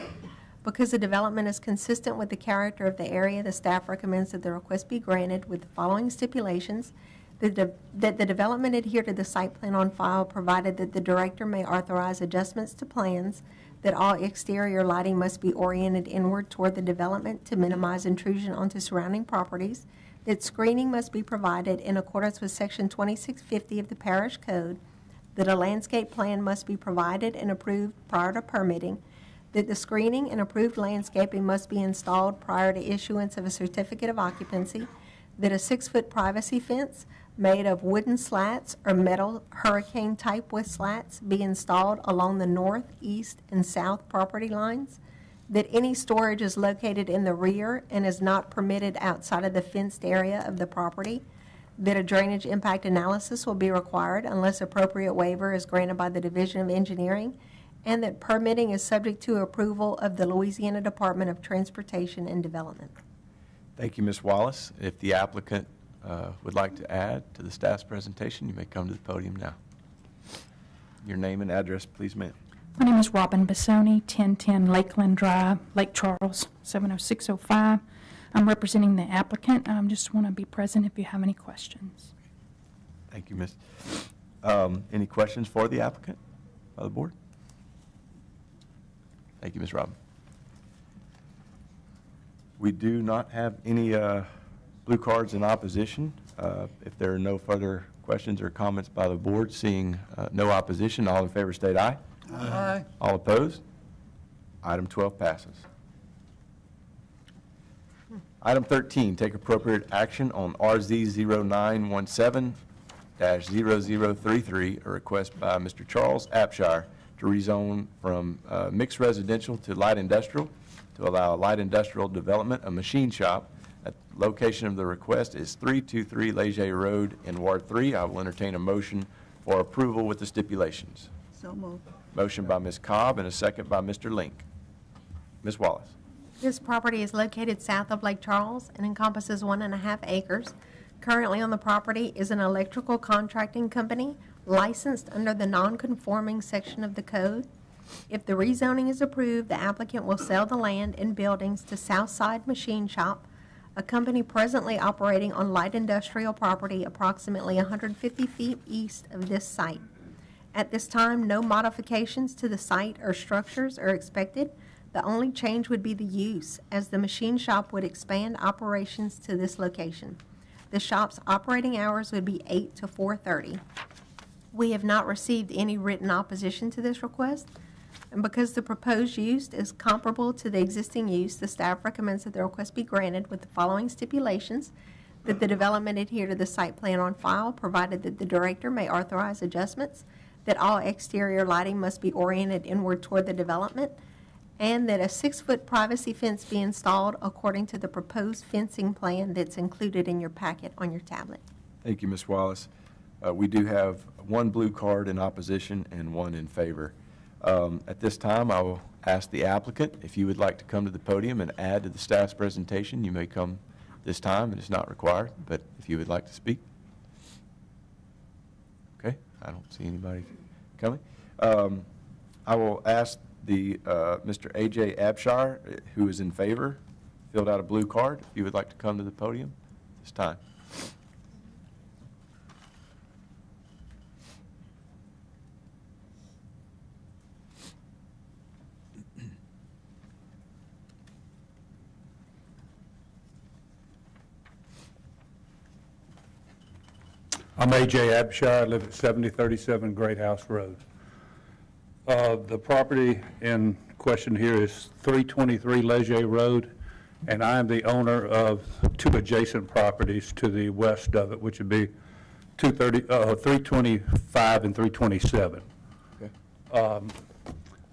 Because the development is consistent with the character of the area, the staff recommends that the request be granted with the following stipulations: that the development adhere to the site plan on file, provided that the director may authorize adjustments to plans, that all exterior lighting must be oriented inward toward the development to minimize intrusion onto surrounding properties, that screening must be provided in accordance with Section 2650 of the Parish Code, that a landscape plan must be provided and approved prior to permitting, that the screening and approved landscaping must be installed prior to issuance of a certificate of occupancy, that a 6-foot privacy fence made of wooden slats or metal hurricane-type with slats be installed along the north, east, and south property lines, that any storage is located in the rear and is not permitted outside of the fenced area of the property, that a drainage impact analysis will be required unless appropriate waiver is granted by the Division of Engineering, and that permitting is subject to approval of the Louisiana Department of Transportation and Development. Thank you, Ms. Wallace. If the applicant would like to add to the staff's presentation, you may come to the podium now. Your name and address, please, ma'am. My name is Robin Bassoni, 1010 Lakeland Drive, Lake Charles, 70605. I'm representing the applicant. I just want to be present if you have any questions. Thank you, Ms. Any questions for the applicant by the board? Thank you, Ms. Robin. We do not have any blue cards in opposition. If there are no further questions or comments by the board, seeing no opposition, all in favor state aye. Aye. All opposed? Item 12 passes. Item 13, take appropriate action on RZ 0917-0033, a request by Mr. Charles Apshire to rezone from mixed residential to light industrial to allow light industrial development, a machine shop. The location of the request is 323 Leger Road in Ward 3. I will entertain a motion for approval with the stipulations. So moved. Motion by Ms. Cobb and a second by Mr. Link. Ms. Wallace. This property is located south of Lake Charles and encompasses 1.5 acres. Currently on the property is an electrical contracting company licensed under the non-conforming section of the code. If the rezoning is approved, the applicant will sell the land and buildings to Southside Machine Shop, a company presently operating on light industrial property approximately 150 feet east of this site. At this time, no modifications to the site or structures are expected. The only change would be the use, as the machine shop would expand operations to this location. The shop's operating hours would be 8 to 4:30. We have not received any written opposition to this request, and because the proposed use is comparable to the existing use, the staff recommends that the request be granted with the following stipulations: that the development adhere to the site plan on file, provided that the director may authorize adjustments, that all exterior lighting must be oriented inward toward the development, and that a 6-foot privacy fence be installed according to the proposed fencing plan that's included in your packet on your tablet. Thank you, Ms. Wallace. We do have one blue card in opposition and one in favor. At this time, I will ask the applicant if you would like to come to the podium and add to the staff's presentation. You may come this time. It is not required, but if you would like to speak. Okay, I don't see anybody coming. I will ask the Mr. A.J. Abshire, who is in favor, filled out a blue card, if you would like to come to the podium this time. I'm A.J. Abshire. I live at 7037 Great House Road. The property in question here is 323 Leger Road, and I am the owner of 2 adjacent properties to the west of it, which would be 325 and 327. Okay.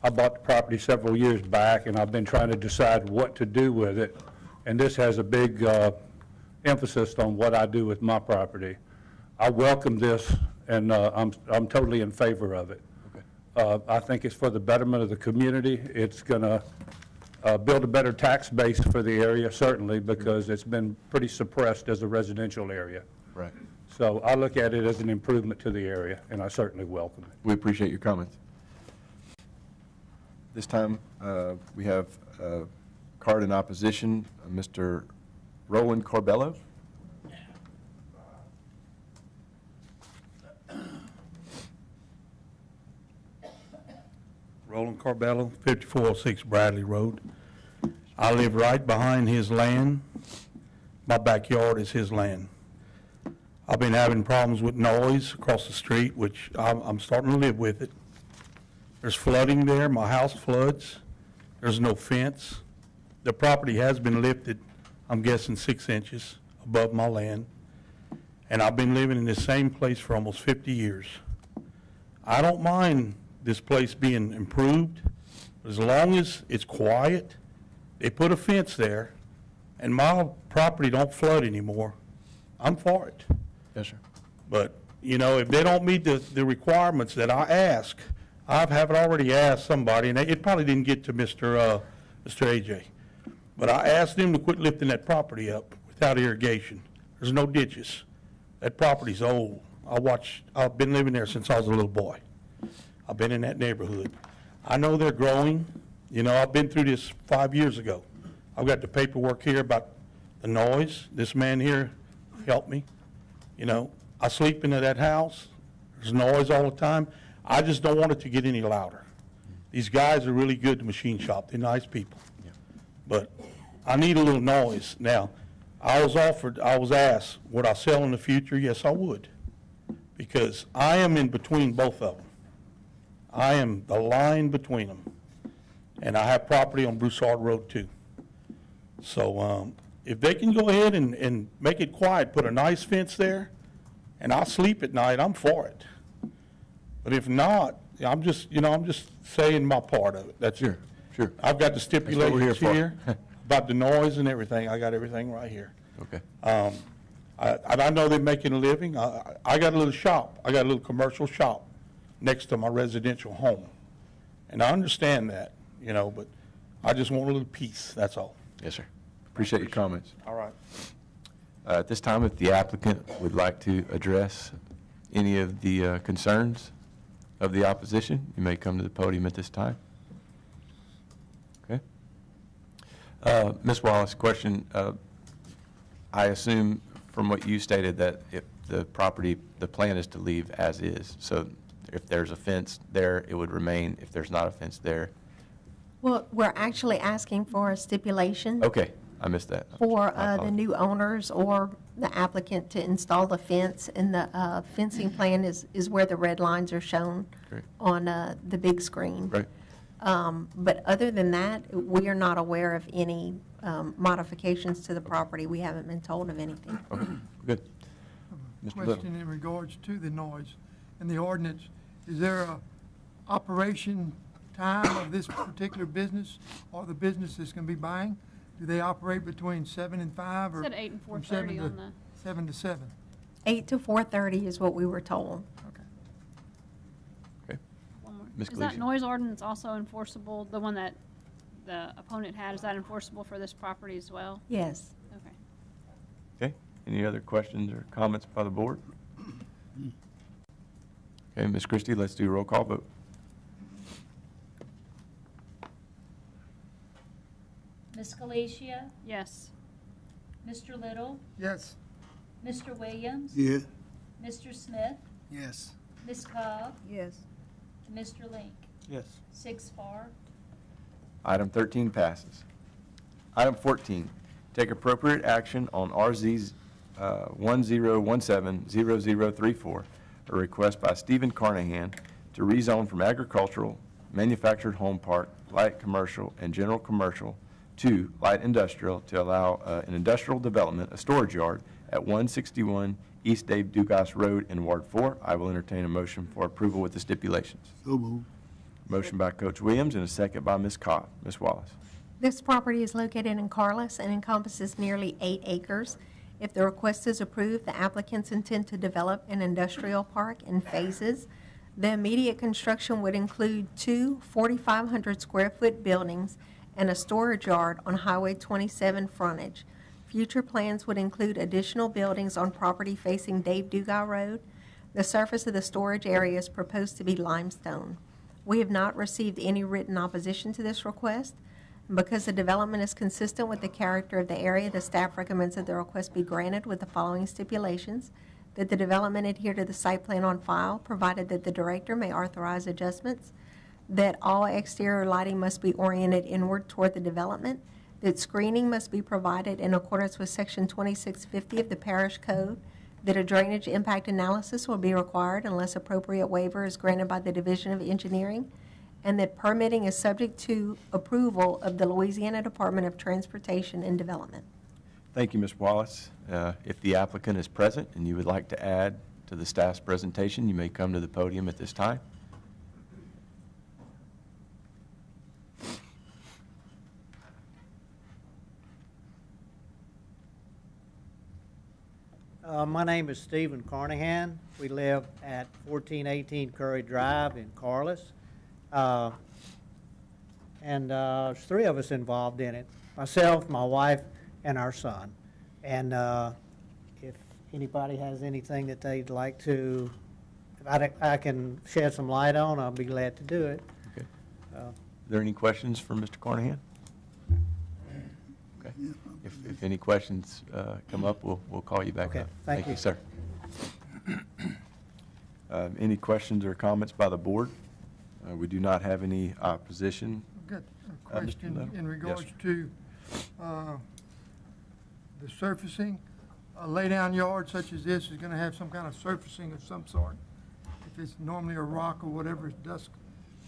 I bought the property several years back, and I've been trying to decide what to do with it, and this has a big emphasis on what I do with my property. I welcome this, and I'm totally in favor of it. Okay. I think it's for the betterment of the community. It's going to build a better tax base for the area, certainly, because it's been pretty suppressed as a residential area. Right. So I look at it as an improvement to the area, and I certainly welcome it. We appreciate your comments. This time, we have a card in opposition, Mr. Roland Corbello. Roland Carbello, 5406 Bradley Road. I live right behind his land. My backyard is his land. I've been having problems with noise across the street, which I'm starting to live with it. There's flooding there. My house floods. There's no fence. The property has been lifted, I'm guessing 6 inches above my land. And I've been living in the same place for almost 50 years. I don't mind this place being improved, as long as it's quiet. They put a fence there, and my property don't flood anymore. I'm for it. Yes, sir. But, you know, if they don't meet the requirements that I ask, I have already asked somebody, and it probably didn't get to Mr. AJ. But I asked them to quit lifting that property up without irrigation. There's no ditches. That property's old. I've been living there since I was a little boy. I've been in that neighborhood. I know they're growing. You know, I've been through this 5 years ago. I've got the paperwork here about the noise. This man here helped me. You know, I sleep into that house. There's noise all the time. I just don't want it to get any louder. These guys are really good at the machine shop. They're nice people. Yeah. But I need a little noise. Now, I was asked, would I sell in the future? Yes, I would. Because I am in between both of them. I am the line between them. And I have property on Broussard Road too. So if they can go ahead and make it quiet, put a nice fence there, and I'll sleep at night, I'm for it. But if not, I'm just saying my part of it. That's Sure. I've got the stipulations here here about the noise and everything. I got everything right here. Okay. I know they're making a living. I got a little shop. I got a little commercial shop next to my residential home. And I understand that, you know, but I just want a little peace, that's all. Yes, sir. Appreciate your comments. All right. At this time, if the applicant would like to address any of the concerns of the opposition, you may come to the podium at this time. Okay. Ms. Wallace, question. I assume from what you stated that if the plan is to leave as is. So if there's a fence there, it would remain. If there's not a fence there. Well, we're actually asking for a stipulation. Okay, I missed that. For the new owners or the applicant to install the fence, and the fencing plan is where the red lines are shown on the big screen. Right. But other than that, we are not aware of any modifications to the property. We haven't been told of anything. Okay, good. Mr. Little. Question in regards to the noise and the ordinance. Is there a operation time of this particular business or the business that's going to be buying? Do they operate between 7 and 5 or Said 8 and from 4:30 on the. 7 to 7? 8 to 4:30 is what we were told. Okay. Okay. One more. Ms. Is that Gleason. noise ordinance also enforceable, the one that the opponent had, is that enforceable for this property as well? Yes. Okay. Okay. Any other questions or comments by the board? Okay, Ms. Christie, let's do a roll call vote. Ms. Galicia, Yes. Mr. Little, Yes. Mr. Williams, Yes. Mr. Smith, Yes. Ms. Cobb, Yes. and Mr. Link. Yes. 6 for. Item 13 passes. Item 14, take appropriate action on RZ 1017-0034, a request by Stephen Carnahan to rezone from agricultural, manufactured home park, light commercial, and general commercial to light industrial to allow an industrial development, a storage yard, at 161 East Dave Dugas Road in Ward 4. I will entertain a motion for approval with the stipulations. So moved. Motion by Coach Williams and a second by Ms. Cobb. Ms. Wallace. This property is located in Carlos and encompasses nearly 8 acres. If the request is approved, the applicants intend to develop an industrial park in phases. The immediate construction would include 2 4,500 square foot buildings and a storage yard on Highway 27 frontage. Future plans would include additional buildings on property facing Dave Dugas Road. The surface of the storage area is proposed to be limestone. We have not received any written opposition to this request. Because the development is consistent with the character of the area, the staff recommends that the request be granted with the following stipulations: that the development adhere to the site plan on file, provided that the director may authorize adjustments, that all exterior lighting must be oriented inward toward the development, that screening must be provided in accordance with Section 2650 of the Parish Code, that a drainage impact analysis will be required unless appropriate waiver is granted by the Division of Engineering, and that permitting is subject to approval of the Louisiana Department of Transportation and Development. Thank you, Ms. Wallace. If the applicant is present and you would like to add to the staff's presentation, you may come to the podium at this time. My name is Stephen Carnahan. We live at 1418 Curry Drive in Corliss. There's three of us involved in it, myself, my wife, and our son. And if anybody has anything that they'd like to, I can shed some light on, I'll be glad to do it. Okay. Are there any questions for Mr. Carnahan? Okay. If any questions come up, we'll call you back okay. up. Thank you, sir. Any questions or comments by the board? We do not have any opposition. I've got a question in regards to the surfacing. A lay-down yard such as this is going to have some kind of surfacing of some sort. If it's normally a rock or whatever, it's dust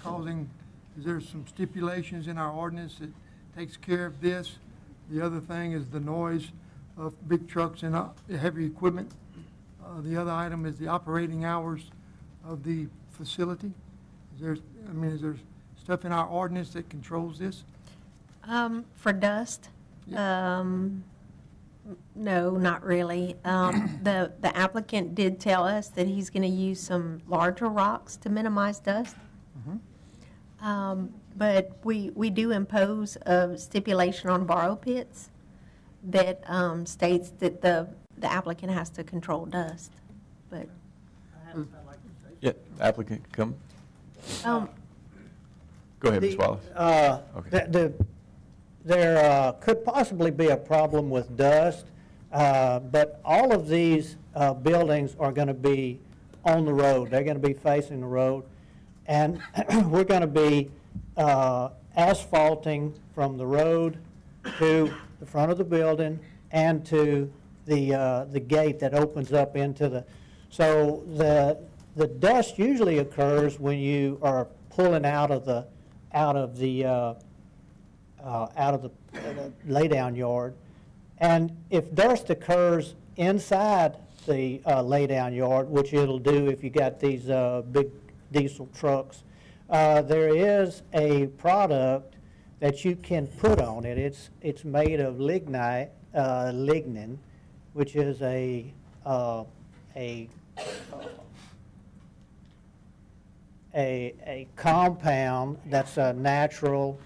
causing, is there some stipulations in our ordinance that takes care of this? The other thing is the noise of big trucks and heavy equipment. The other item is the operating hours of the facility. Is there stuff in our ordinance that controls this? For dust? Yeah. No, not really. The applicant did tell us that he's going to use some larger rocks to minimize dust. Mm-hmm. But we do impose a stipulation on borrow pits that states that the applicant has to control dust. But yeah, applicant, come. Go ahead, Ms. Wallace. Okay. There could possibly be a problem with dust, but all of these buildings are going to be on the road. They're going to be facing the road, and we're going to be asphalting from the road to the front of the building and to the gate that opens up into the. So the dust usually occurs when you are pulling out of the lay-down yard, and if dust occurs inside the lay-down yard, which it'll do if you got these big diesel trucks, there is a product that you can put on it. It's made of lignin, which is a compound that's a natural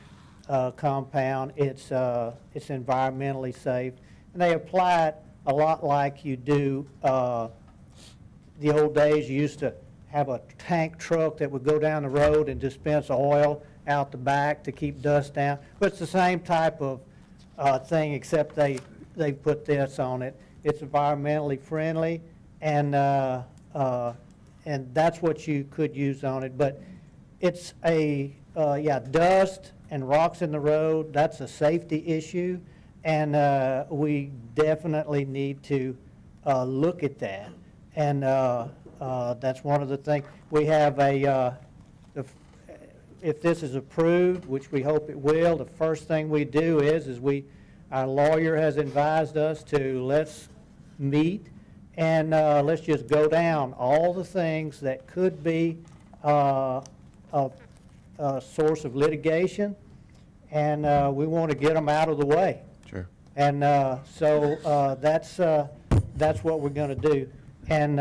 compound. It's environmentally safe, and they apply it a lot like you do. The old days, you used to have a tank truck that would go down the road and dispense oil out the back to keep dust down. But it's the same type of thing, except they put this on it. It's environmentally friendly, and that's what you could use on it. But it's dust and rocks in the road, that's a safety issue, and we definitely need to look at that. And that's one of the things. We have if this is approved, which we hope it will, the first thing we do is our lawyer has advised us to let's meet and let's just go down all the things that could be a source of litigation, and we want to get them out of the way. Sure. And so that's what we're going to do. And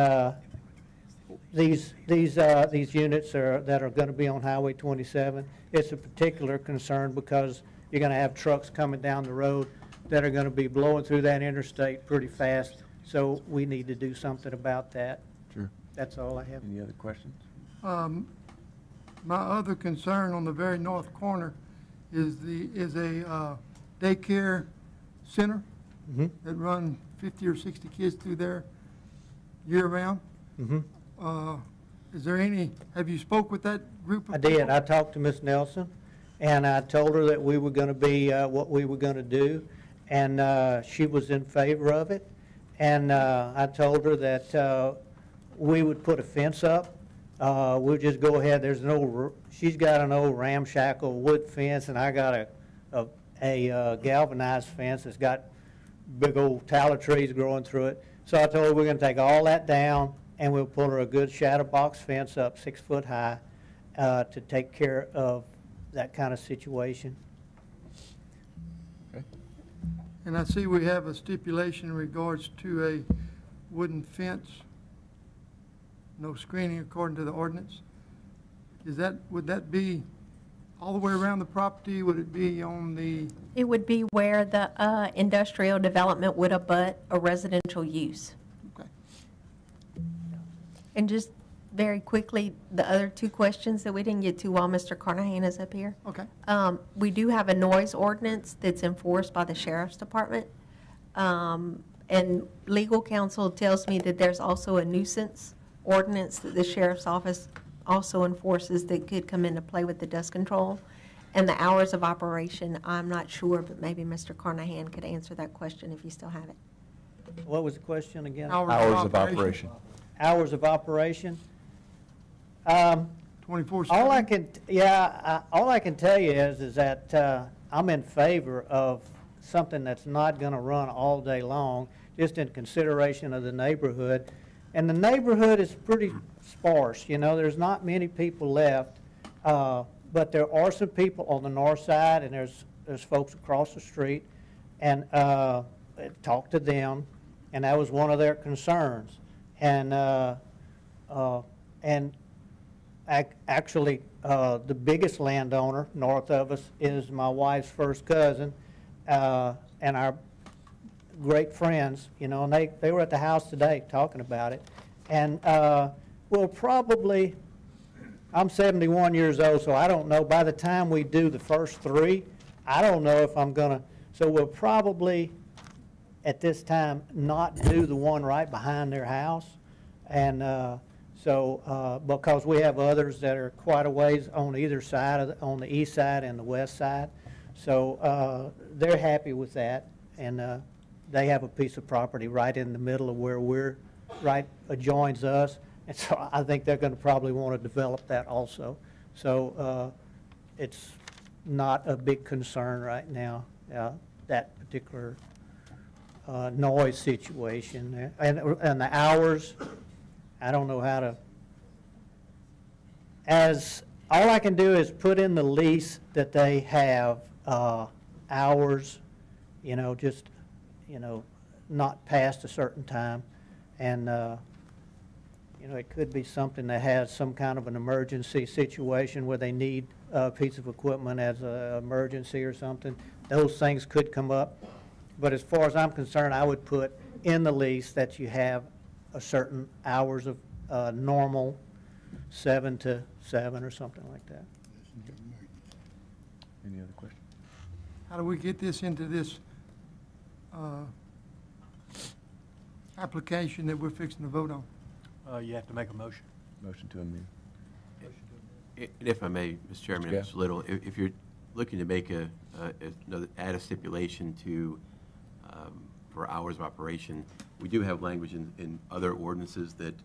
these units that are going to be on Highway 27, it's a particular concern because you're going to have trucks coming down the road that are going to be blowing through that interstate pretty fast. So we need to do something about that. Sure. That's all I have. Any other questions? My other concern on the very north corner is a daycare center that run 50 or 60 kids through there year round. Is there any, have you spoke with that group of I people? did. I talked to Miss Nelson, and I told her that we were going to be what we were going to do, and she was in favor of it. And I told her that we would put a fence up. We'll just go ahead. There's an old, she's got an old ramshackle wood fence, and I got a galvanized fence that's got big old tallow trees growing through it. So I told her we're going to take all that down, and we'll put her a good shadow box fence up 6 foot high to take care of that kind of situation. Okay. And I see we have a stipulation in regards to a wooden fence, no screening according to the ordinance. Is that, would that be all the way around the property? Would it be on the? It would be where the industrial development would abut a residential use. Okay. And just very quickly, the other two questions that we didn't get to while Mr. Carnahan is up here. Okay. We do have a noise ordinance that's enforced by the Sheriff's Department. And legal counsel tells me that there's also a nuisance ordinance that the Sheriff's Office also enforces that could come into play with the dust control. And the hours of operation, I'm not sure, but maybe Mr. Carnahan could answer that question if you still have it. What was the question again? Hours of operation. Hours of operation? 24/7? All I can tell you is that I'm in favor of something that's not going to run all day long, just in consideration of the neighborhood. And the neighborhood is pretty sparse. You know, there's not many people left, but there are some people on the north side, and there's folks across the street, and talked to them, and that was one of their concerns. And actually, the biggest landowner north of us is my wife's first cousin, and our great friends, you know, and they were at the house today talking about it. And we'll probably, I'm 71 years old, so I don't know, by the time we do the first three, I don't know if I'm going to, so we'll probably, at this time, not do the one right behind their house. And because we have others that are quite a ways on either side, on the east side and the west side. So they're happy with that, and they have a piece of property right in the middle of where we're, right adjoins us, and so I think they're going to probably want to develop that also. So it's not a big concern right now, that particular noise situation. And the hours, I don't know how to, all I can do is put in the lease that they have hours, you know, just, you know, not past a certain time. And, you know, it could be something that has some kind of an emergency situation where they need a piece of equipment as an emergency or something. Those things could come up. But as far as I'm concerned, I would put in the lease that you have a certain hours of normal, 7 to 7 or something like that. Any other questions? How do we get this into this application that we're fixing to vote on? You have to make a motion. Motion to amend. If I may, Mr. Chairman, Yeah. Mr. Little, if you're looking to make add a stipulation to, for hours of operation, we do have language in other ordinances that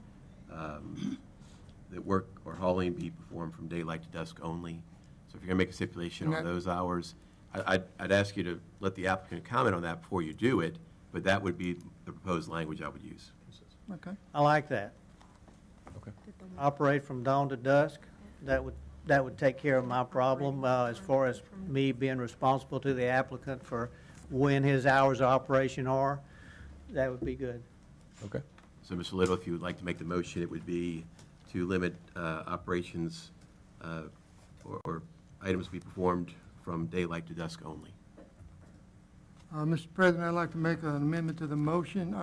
that work or hauling be performed from daylight to dusk only. So if you're going to make a stipulation on those hours, I'd ask you to let the applicant comment on that before you do it, but that would be the proposed language I would use. Okay. I like that. Okay. Operate from dawn to dusk. That would take care of my problem as far as me being responsible to the applicant for when his hours of operation are. That would be good. Okay. So, Mr. Little, if you would like to make the motion, it would be to limit operations or items to be performed from daylight to dusk only. Mr. President, I'd like to make an amendment to the motion,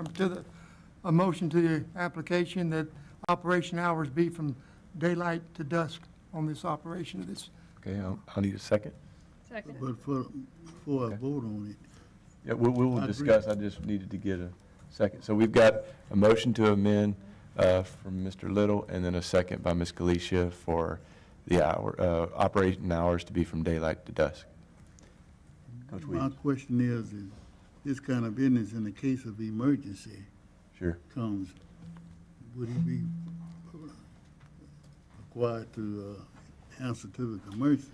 a motion to the application that operation hours be from daylight to dusk on this operation of this. Okay, I'll need a second. Second. But before I vote on it. Yeah, we will discuss. I just needed to get a second. So we've got a motion to amend from Mr. Little, and then a second by Ms. Galicia for the operating hours to be from daylight to dusk. Coach My Williams. question is this kind of business in the case of emergency Sure. comes, would he be required to answer to the emergency?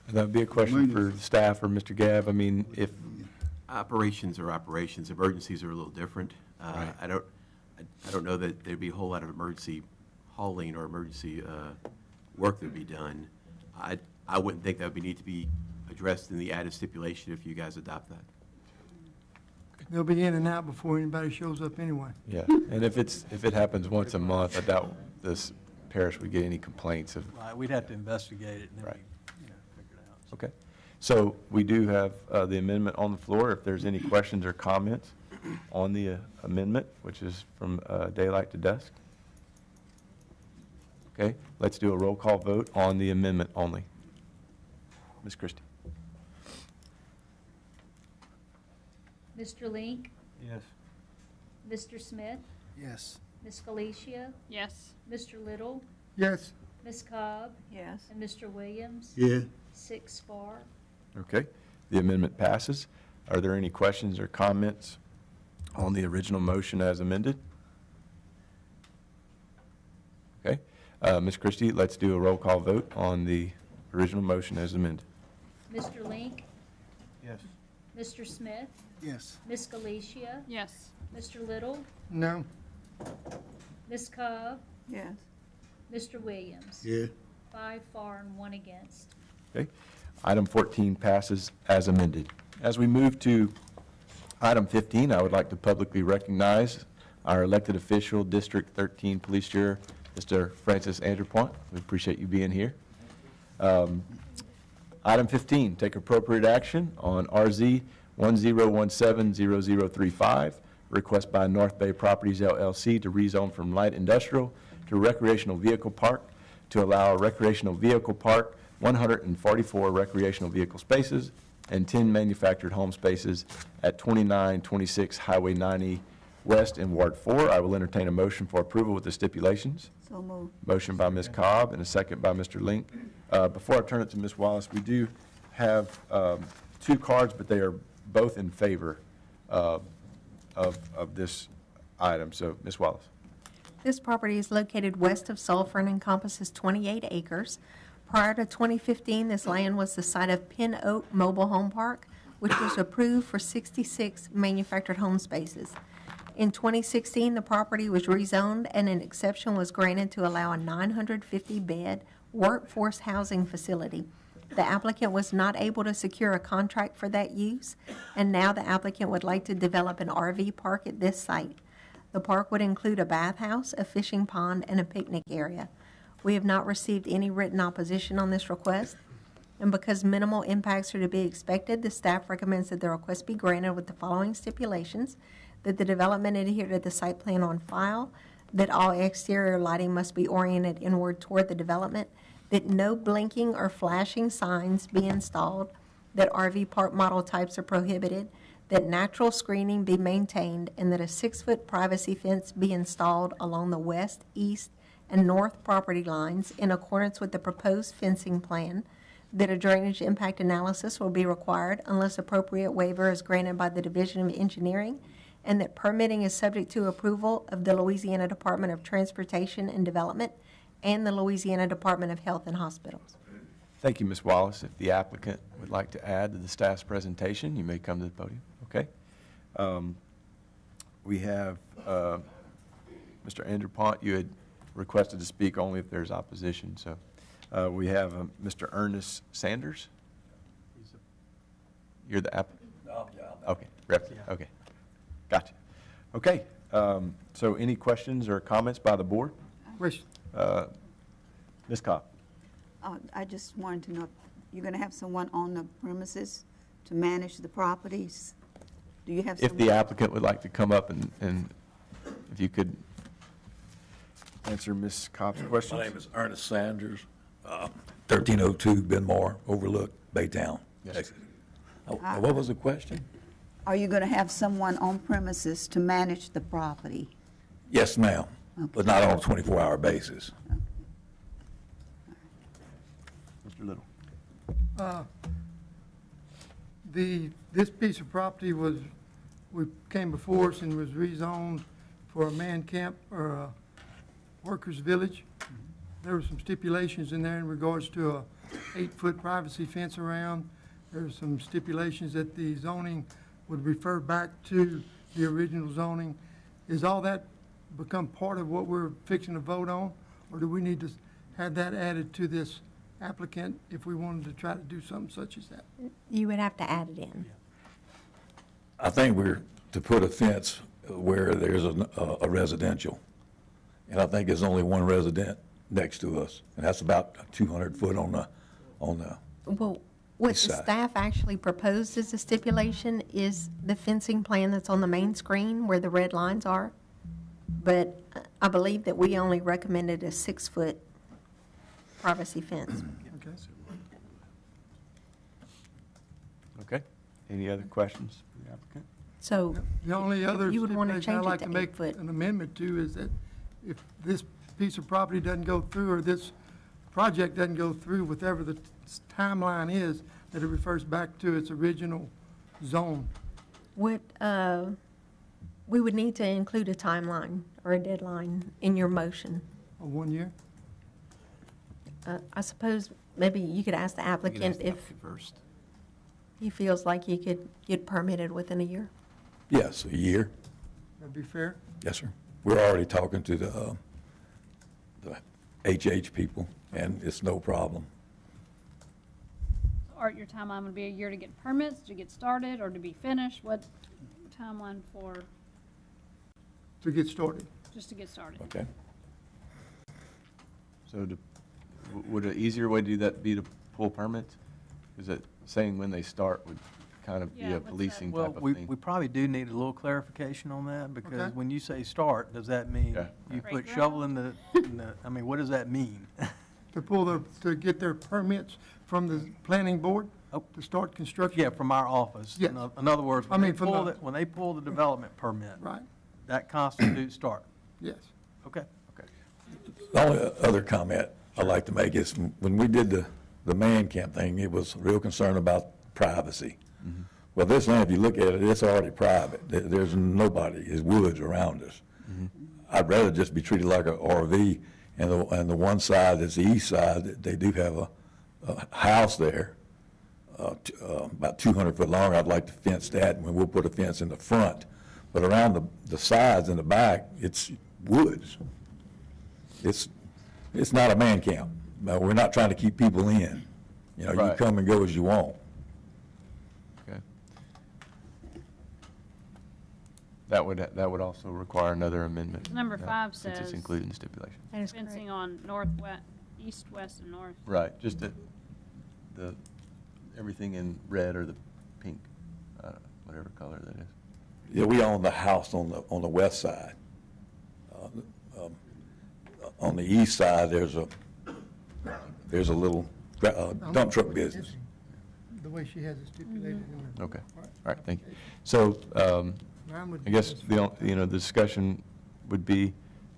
That would be a question for staff or Mr. Gav. I mean, if, Operations are operations. Emergencies are a little different. Right. I don't know that there'd be a whole lot of emergency hauling or emergency work that would be done. I wouldn't think that would need to be addressed in the added stipulation if you guys adopt that. They'll be in and out before anybody shows up anyway. yeah, and if it happens once a month, I doubt this parish would get any complaints of. Right, we'd have to investigate it and then Right. figure it out. Okay. So we do have the amendment on the floor. If there's any questions or comments on the amendment, which is from daylight to dusk. Okay, let's do a roll call vote on the amendment only. Ms. Christie. Mr. Link, Yes. Mr. Smith, Yes. Ms. Galicia, Yes. Mr. Little, Yes, Ms. Cobb, Yes. and Mr. Williams. Yeah, 6 for. Okay, the amendment passes. Are there any questions or comments on the original motion as amended? Okay, Ms. Christie, let's do a roll call vote on the original motion as amended. Mr. Link, Yes. Mr. Smith, Yes. Ms. Galicia, Yes. Mr. Little, no, Ms. Cobb, Yes. Mr. Williams. yeah. 5 for and 1 against. Okay, item 14 passes as amended. As we move to item 15, I would like to publicly recognize our elected official, District 13 Police Juror, Mr. Francis Andrew-Point. We appreciate you being here. Item 15, take appropriate action on RZ 10170035, request by North Bay Properties LLC to rezone from light industrial to recreational vehicle park to allow a recreational vehicle park, 144 recreational vehicle spaces, and 10 manufactured home spaces at 2926 Highway 90 West in Ward 4. I will entertain a motion for approval with the stipulations. So moved. Motion by Ms. Cobb and a second by Mr. Link. Before I turn it to Ms. Wallace, we do have 2 cards, but they are both in favor of this item. So, Ms. Wallace. This property is located west of Sulphur and encompasses 28 acres. Prior to 2015, this land was the site of Pin Oak Mobile Home Park, which was approved for 66 manufactured home spaces. In 2016, the property was rezoned and an exception was granted to allow a 950-bed workforce housing facility. The applicant was not able to secure a contract for that use, and now the applicant would like to develop an RV park at this site. The park would include a bathhouse, a fishing pond, and a picnic area. We have not received any written opposition on this request, and because minimal impacts are to be expected, the staff recommends that the request be granted with the following stipulations: that the development adhere to the site plan on file, that all exterior lighting must be oriented inward toward the development, that no blinking or flashing signs be installed, that RV park model types are prohibited, that natural screening be maintained, and that a 6-foot privacy fence be installed along the west, east, and north property lines in accordance with the proposed fencing plan, that a drainage impact analysis will be required unless appropriate waiver is granted by the Division of Engineering, and that permitting is subject to approval of the Louisiana Department of Transportation and Development and the Louisiana Department of Health and Hospitals. Thank you, Ms. Wallace. If the applicant would like to add to the staff's presentation, you may come to the podium. Okay. We have Mr. Andrew-Pont. You had requested to speak only if there's opposition. So we have Mr. Ernest Sanders. You're the applicant? Okay. Rep. Okay. Gotcha. Okay. So any questions or comments by the board? question. Ms. Cobb. I just wanted to know, you're going to have someone on the premises to manage the properties? Do you have If someone? the applicant would like to come up and if you could answer Ms. Cobb's questions. My name is Ernest Sanders, 1302 Benmore Overlook, Baytown, Yes. Texas. What was the question? Are you going to have someone on premises to manage the property? Yes, ma'am. but not on a 24-hour basis. Mr. Little. This piece of property came before us and was rezoned for a man camp or a workers' village. There were some stipulations in there in regards to a 8-foot privacy fence around. There were some stipulations that the zoning would refer back to the original zoning. Is all that become part of what we're fixing to vote on? Or do we need to have that added to this applicant if we wanted to try to do something such as that? You would have to add it in. I think we're to put a fence where there's a residential. And I think there's only one resident next to us, and that's about 200 foot on the Well, what the side. staff actually proposed as a stipulation is the fencing plan that's on the main screen where the red lines are. But I believe that we only recommended a 6-foot privacy fence. Okay. Okay. Any other questions for the applicant? So The only other you would want to stipulation I'd change it like to to make 8 foot. an amendment to is that if this piece of property doesn't go through, or this project doesn't go through, whatever the timeline is, that it refers back to its original zone. What, we would need to include a timeline or a deadline in your motion. Or 1 year? I suppose maybe you could ask the applicant if First. he feels like he could get permitted within a year. Yes, a year. That'd be fair? Yes, sir. We're already talking to the HH people, and it's no problem. Art, your timeline would be a year to get permits, to get started, or to be finished? What timeline for, To get started. just to get started? Okay. So would an easier way to do that be to pull permits? Is that saying when they start would kind of be Yeah, a what's that? policing Well, type of we thing? probably do need a little clarification on that, because Okay. when you say start, does that mean Yeah. you Break put ground? shovel in the, I mean, what does that mean? To get their permits from the planning board Oh. to start construction? Yeah, from our office. Yes. In other words, I mean, from the- when they pull the development permit, Right, that constitutes start. yes. Okay. The only other comment I'd like to make is when we did the man camp thing, it was real concern about privacy. Well, this land, if you look at it, it's already private. There's nobody, it's woods around us. I'd rather just be treated like a RV, and the one side that's the east side, they do have a house there, about 200 foot long. I'd like to fence that, and we'll put a fence in the front. But around the sides and the back, it's woods. It's not a man camp. We're not trying to keep people in. You know, you Right. come and go as you want. Okay. That would also require another amendment. Number 5 Since it's says included in the stipulation. That is correct. fencing on northwest, east, west, and north. Right, just the everything in red or the pink, whatever color that is. Yeah, we own the house on the west side. On the east side, there's a little dump truck business. The way she has it stipulated in her. Okay, all right, thank you. So, Mine would I be guess this the discussion would be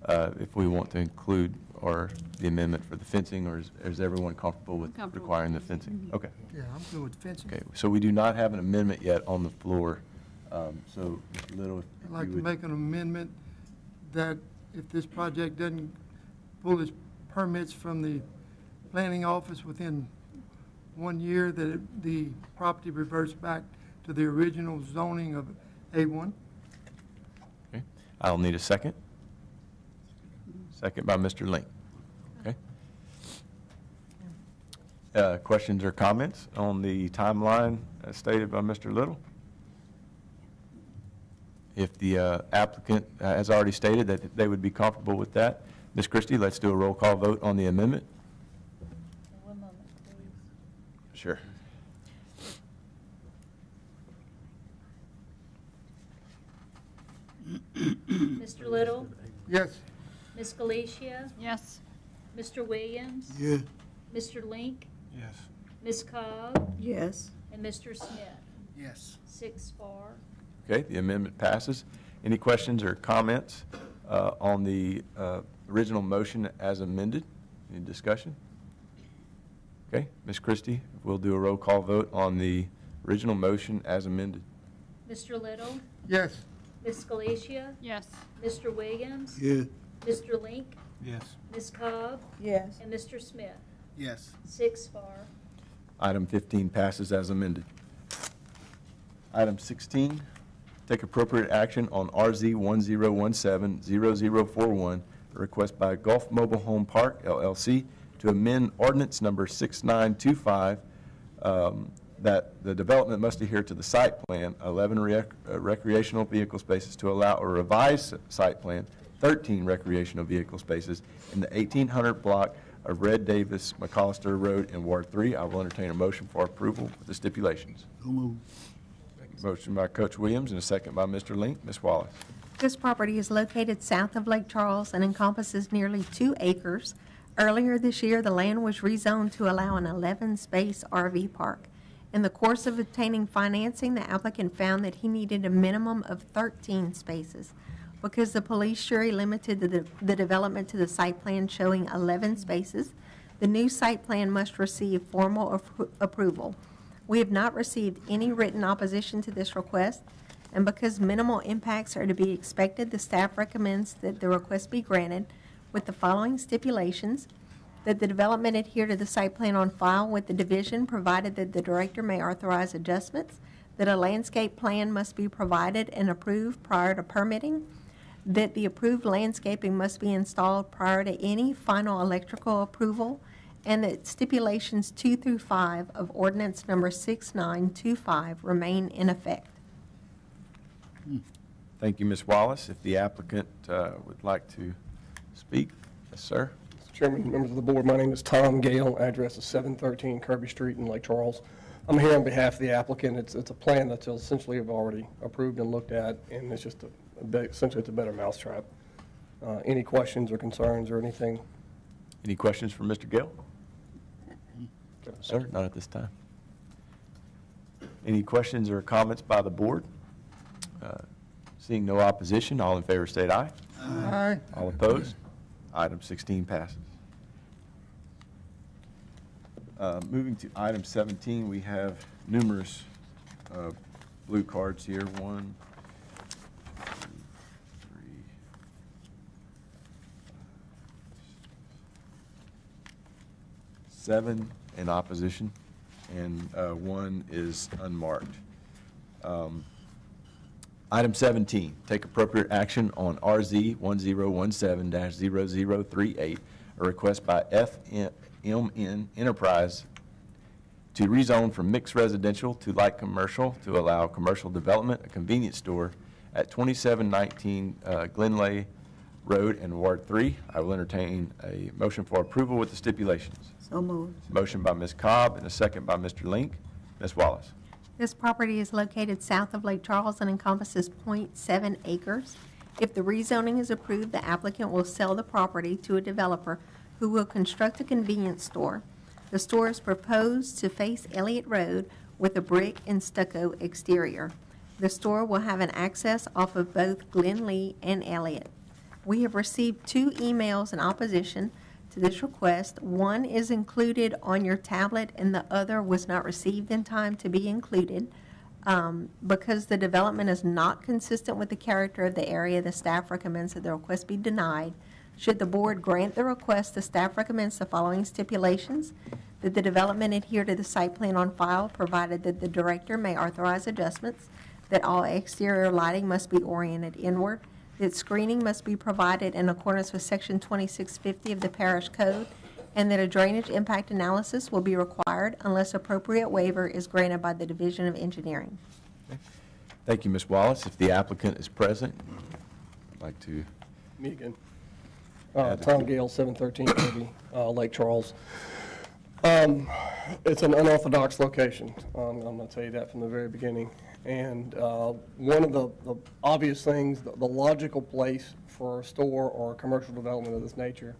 if we want to include or the amendment for the fencing, or is everyone comfortable with Comfortable. requiring the fencing? Okay, Yeah, I'm good with fencing. okay, so we do not have an amendment yet on the floor. So, Mr. Little, if I'd like you to would, make an amendment that if this project doesn't pull its permits from the planning office within 1 year, that the property reverts back to the original zoning of A1. okay, I'll need a second. Second by Mr. Link. Okay. Questions or comments on the timeline as stated by Mr. Little? If the applicant has already stated that they would be comfortable with that, Ms. Christie, let's do a roll call vote on the amendment. One moment, please. Sure. Mr. Little, Yes. Ms. Galicia, Yes. Mr. Williams, Yeah. Mr. Link, Yes. Ms. Cobb, Yes. and Mr. Smith. Yes. 6 for. Okay, the amendment passes. Any questions or comments On the original motion as amended, any discussion? Okay, Ms. Christie, we'll do a roll call vote on the original motion as amended. Mr. Little? Yes. Ms. Scalacia? Yes. Mr. Williams? Yes. Mr. Link? Yes. Ms. Cobb? Yes. And Mr. Smith? Yes. 6 for. Item 15 passes as amended. Item 16, take appropriate action on RZ 1017-0041, a request by Gulf Mobile Home Park, LLC, to amend ordinance number 6925, that the development must adhere to the site plan, 11 recreational vehicle spaces, to allow a revised site plan, 13 recreational vehicle spaces, in the 1800 block of Red Davis McAllister Road in Ward 3. I will entertain a motion for approval with the stipulations. So moved. Motion by Coach Williams and a second by Mr. Link. Ms. Wallace. This property is located south of Lake Charles and encompasses nearly 2 acres. Earlier this year, the land was rezoned to allow an 11-space RV park. In the course of obtaining financing, the applicant found that he needed a minimum of 13 spaces. Because the police jury limited the development to the site plan showing 11 spaces, the new site plan must receive formal approval. We have not received any written opposition to this request, and because minimal impacts are to be expected, the staff recommends that the request be granted with the following stipulations: that the development adhere to the site plan on file with the division, provided that the director may authorize adjustments, that a landscape plan must be provided and approved prior to permitting, that the approved landscaping must be installed prior to any final electrical approval, and that stipulations 2 through 5 of ordinance number 6925 remain in effect. Thank you, Ms. Wallace. If the applicant would like to speak. Yes, sir. Mr. Chairman, members of the board, my name is Tom Gale. Address is 713 Kirby Street in Lake Charles. I'm here on behalf of the applicant. It's a plan that's essentially have already approved and looked at, and it's just essentially it's a better mousetrap. Any questions or concerns or anything? Any questions for Mr. Gale? Sir, not at this time. Any questions or comments by the board? Seeing no opposition, all in favor state aye. Aye. All opposed? Item 16 passes. Moving to item 17, we have numerous blue cards here. 1, 2, 3, 7 in opposition, and 1 is unmarked. Item 17, take appropriate action on RZ 1017-0038, a request by FMN Enterprise to rezone from mixed residential to light commercial to allow commercial development, a convenience store at 2719 Glenley Road in Ward 3. I will entertain a motion for approval with the stipulations. So moved. Motion by Ms. Cobb and a second by Mr. Link. Ms. Wallace. This property is located south of Lake Charles and encompasses 0.7 acres. If the rezoning is approved, the applicant will sell the property to a developer who will construct a convenience store. The store is proposed to face Elliott Road with a brick and stucco exterior. The store will have an access off of both Glen Lee and Elliott. We have received 2 emails in opposition to this request. One is included on your tablet and the other was not received in time to be included. Because the development is not consistent with the character of the area, the staff recommends that the request be denied. Should the board grant the request, the staff recommends the following stipulations: that the development adhere to the site plan on file, provided that the director may authorize adjustments, that all exterior lighting must be oriented inward, that screening must be provided in accordance with Section 2650 of the Parish Code, and that a drainage impact analysis will be required unless appropriate waiver is granted by the Division of Engineering. Okay. Thank you, Ms. Wallace. If the applicant is present, I'd like to... Me again. Tom Gale, 713 Kirby, Lake Charles. It's an unorthodox location. I'm going to tell you that from the very beginning. And one of the obvious things, the logical place for a store or a commercial development of this nature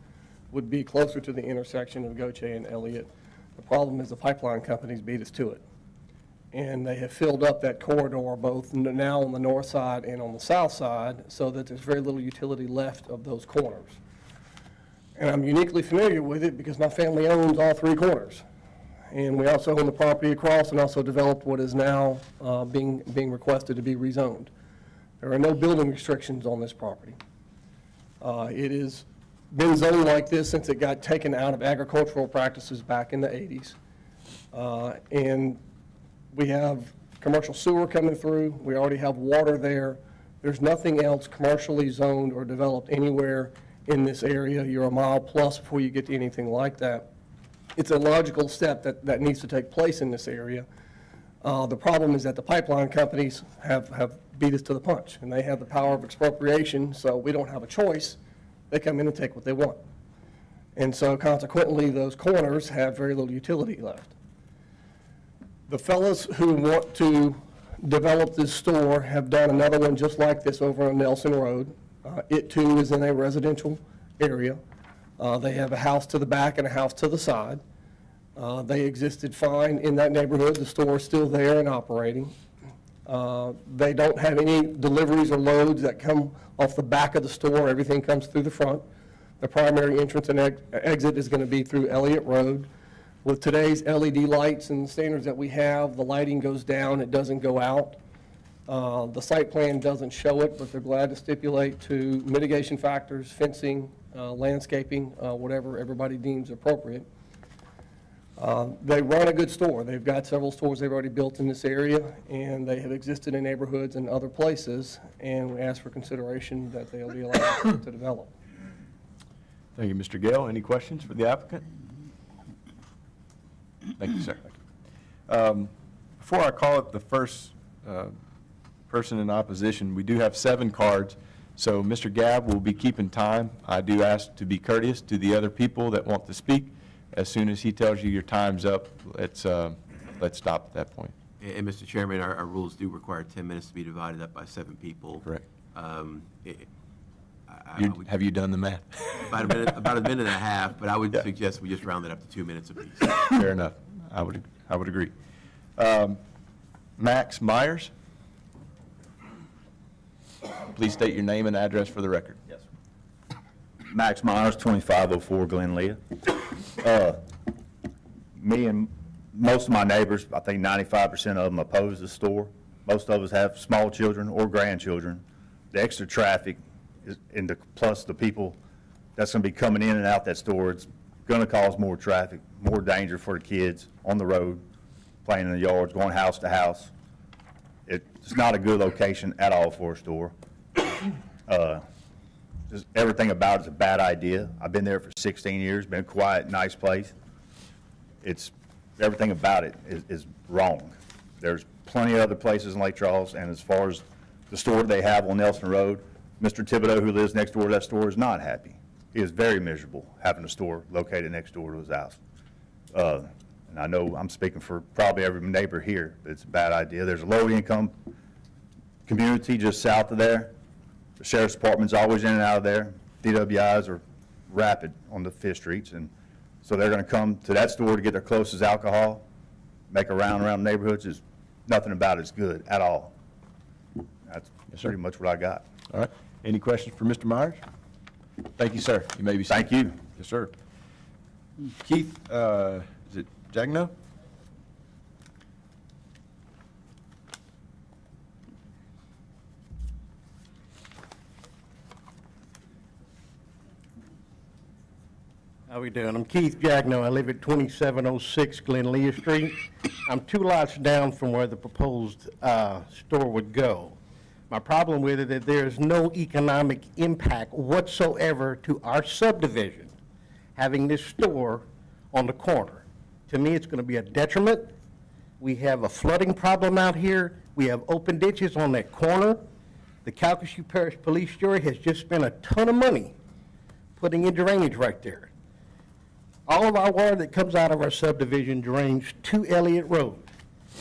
would be closer to the intersection of Goche and Elliott. The problem is the pipeline companies beat us to it. And they have filled up that corridor both now on the north side and on the south side, so that there's very little utility left of those corners. And I'm uniquely familiar with it because my family owns all three corners. And we also own the property across and also developed what is now being requested to be rezoned. There are no building restrictions on this property. It has been zoned like this since it got taken out of agricultural practices back in the 80s. And we have commercial sewer coming through. We already have water there. There's nothing else commercially zoned or developed anywhere in this area. You're a mile plus before you get to anything like that. It's a logical step that needs to take place in this area. The problem is that the pipeline companies have beat us to the punch, and they have the power of expropriation, so we don't have a choice. They come in and take what they want. And so consequently, those corners have very little utility left. The fellows who want to develop this store have done another one just like this over on Nelson Road. It too is in a residential area. They have a house to the back and a house to the side. They existed fine in that neighborhood. The store is still there and operating. They don't have any deliveries or loads that come off the back of the store. Everything comes through the front. The primary entrance and exit is going to be through Elliott Road. With today's LED lights and the standards that we have, the lighting goes down, it doesn't go out. The site plan doesn't show it, but they're glad to stipulate to mitigation factors, fencing, landscaping, whatever everybody deems appropriate. They run a good store. They've got several stores they've already built in this area, and they have existed in neighborhoods and other places, and we ask for consideration that they'll be allowed to develop. Thank you, Mr. Gale. Any questions for the applicant? Thank you, sir. Before I call it the first person in opposition, we do have 7 cards. So Mr. Gabb will be keeping time. I do ask to be courteous to the other people that want to speak. As soon as he tells you your time's up, let's stop at that point. And Mr. Chairman, our rules do require 10 minutes to be divided up by 7 people. Correct. Have you done the math? About a minute and a half, but I would suggest we just round it up to 2 minutes apiece. Fair enough. I would agree. Max Myers. Please state your name and address for the record. Yes. Max Myers, 2504 Glen Leah. Me and most of my neighbors, I think 95% of them oppose the store. Most of us have small children or grandchildren. The extra traffic plus the people that's going to be coming in and out that store, it's going to cause more traffic, more danger for the kids on the road, playing in the yards, going house to house. It's not a good location at all for a store. Just everything about it's a bad idea. I've been there for 16 years, been a quiet, nice place. Everything about it is wrong. There's plenty of other places in Lake Charles, and as far as the store they have on Nelson Road, Mr. Thibodeau, who lives next door to that store, is not happy. He is very miserable having a store located next door to his house. And I know I'm speaking for probably every neighbor here, but it's a bad idea. There's a low-income community just south of there. The sheriff's department's always in and out of there. DWIs are rapid on the Fifth Streets, and so they're going to come to that store to get their closest alcohol, make a round around the neighborhoods. Nothing about it's good at all. That's pretty much what I got. All right. Any questions for Mr. Myers? Thank you, sir. You may be seated. Thank you. Yes, sir. Keith, is it Jagno? How we doing? I'm Keith Jagno. I live at 2706 Glen Leah Street. I'm 2 lots down from where the proposed store would go. My problem with it is there is no economic impact whatsoever to our subdivision having this store on the corner. To me, it's going to be a detriment. We have a flooding problem out here. We have open ditches on that corner. The Calcasieu Parish Police Jury has just spent a ton of money putting in drainage right there. All of our water that comes out of our subdivision drains to Elliott Road.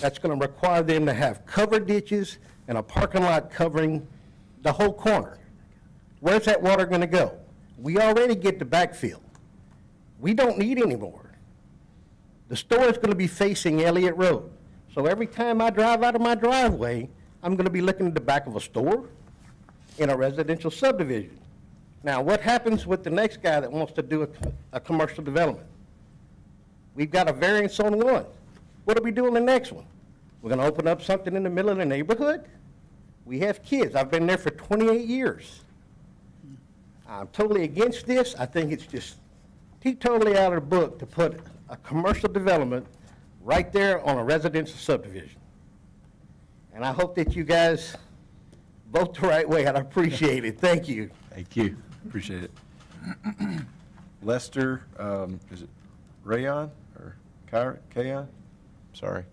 That's going to require them to have covered ditches and a parking lot covering the whole corner. Where's that water going to go? We already get the backfill. We don't need any more. The store is going to be facing Elliott Road. So every time I drive out of my driveway, I'm going to be looking at the back of a store in a residential subdivision. Now, what happens with the next guy that wants to do a commercial development? We've got a variance on one. What do we do on the next one? We're going to open up something in the middle of the neighborhood? We have kids. I've been there for 28 years. I'm totally against this. I think it's just totally out of the book to put a commercial development right there on a residential subdivision. And I hope that you guys vote the right way. I'd appreciate it. Thank you. Thank you. Appreciate it. Lester, is it Rayon or Kayon? Sorry,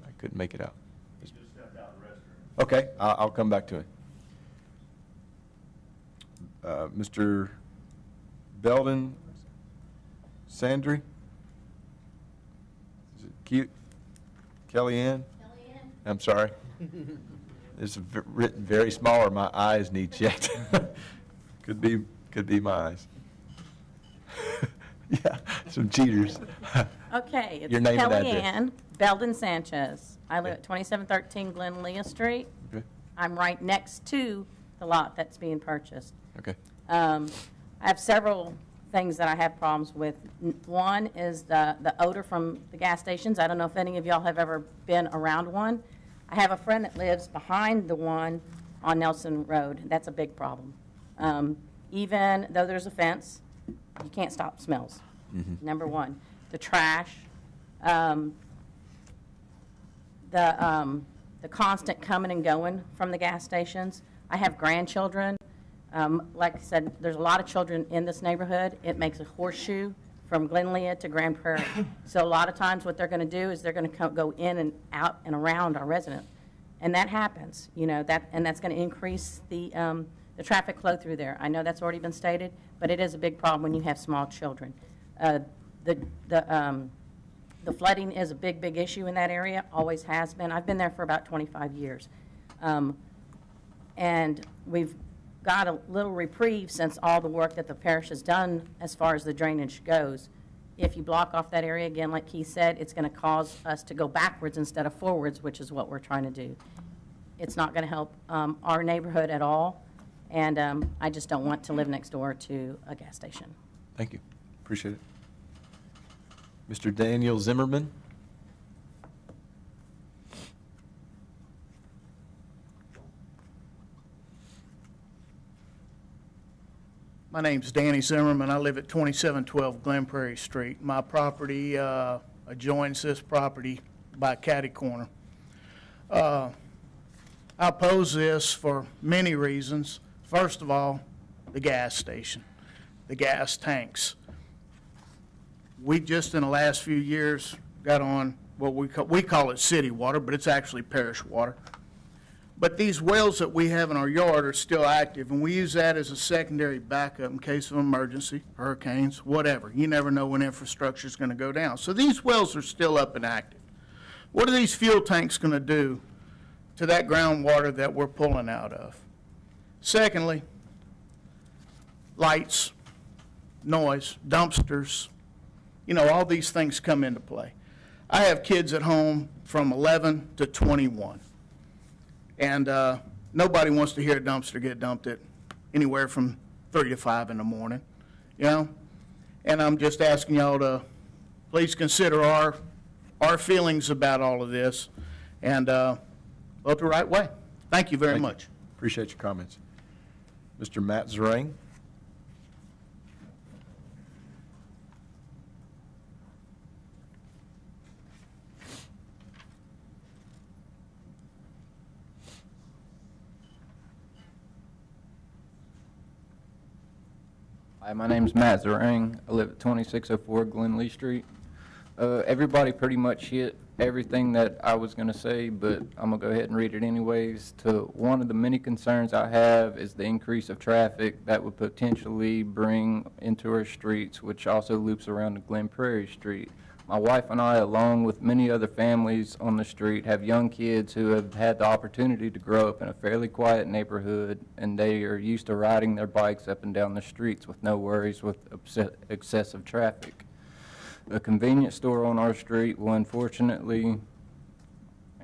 I couldn't make it out. He just stepped out of the restroom. Okay, I'll come back to it. Mr. Belden Sandry? Is it Kellyanne? Kellyanne. I'm sorry. It's written very small, or my eyes need checked. Could be my eyes. Yeah, some cheaters. Okay, it's Your name and address. Kellyanne Belden Sanchez. I live at 2713 Glen Leah Street. Okay. I'm right next to the lot that's being purchased. Okay. I have several things that I have problems with. One is the odor from the gas stations. I don't know if any of y'all have ever been around one. I have a friend that lives behind the one on Nelson Road. That's a big problem. Even though there's a fence, you can't stop smells. Number one. The trash, the constant coming and going from the gas stations. I have grandchildren. Like I said, there's a lot of children in this neighborhood. It makes a horseshoe from Glen Leah to Grand Prairie. So a lot of times what they're going to do is they're going to go in and out and around our residents. And that happens, you know, and that's going to increase the traffic flow through there. I know that's already been stated, but it is a big problem when you have small children. The flooding is a big, big issue in that area, always has been. I've been there for about 25 years. And we've got a little reprieve since all the work that the parish has done as far as the drainage goes. If you block off that area, again, like Keith said, it's going to cause us to go backwards instead of forwards, which is what we're trying to do. It's not going to help our neighborhood at all, and I just don't want to live next door to a gas station. Thank you. Appreciate it. Mr. Daniel Zimmerman. My name's Danny Zimmerman. I live at 2712 Glen Prairie Street. My property adjoins this property by catty corner. I oppose this for many reasons. First of all, the gas station, the gas tanks. We just in the last few years got on what we call it city water, but it's actually parish water. But these wells that we have in our yard are still active, and we use that as a secondary backup in case of emergency, hurricanes, whatever. You never know when infrastructure is going to go down. So these wells are still up and active. What are these fuel tanks going to do to that groundwater that we're pulling out of? Secondly, lights, noise, dumpsters, you know, all these things come into play. I have kids at home from 11 to 21. And nobody wants to hear a dumpster get dumped at anywhere from 3 to 5 in the morning, you know? And I'm just asking y'all to please consider our feelings about all of this and vote the right way. Thank you very much. Appreciate your comments. Mr. Matt Zerang. Hi, my name's Matt Zerang. I live at 2604 Glen Lee Street. Everybody pretty much hit everything that I was going to say, but I'm going to go ahead and read it anyways. One of the many concerns I have is the increase of traffic that would potentially bring into our streets, which also loops around the Glen Prairie Street. My wife and I, along with many other families on the street, have young kids who have had the opportunity to grow up in a fairly quiet neighborhood, and they are used to riding their bikes up and down the streets with no worries with excessive traffic. A convenience store on our street will unfortunately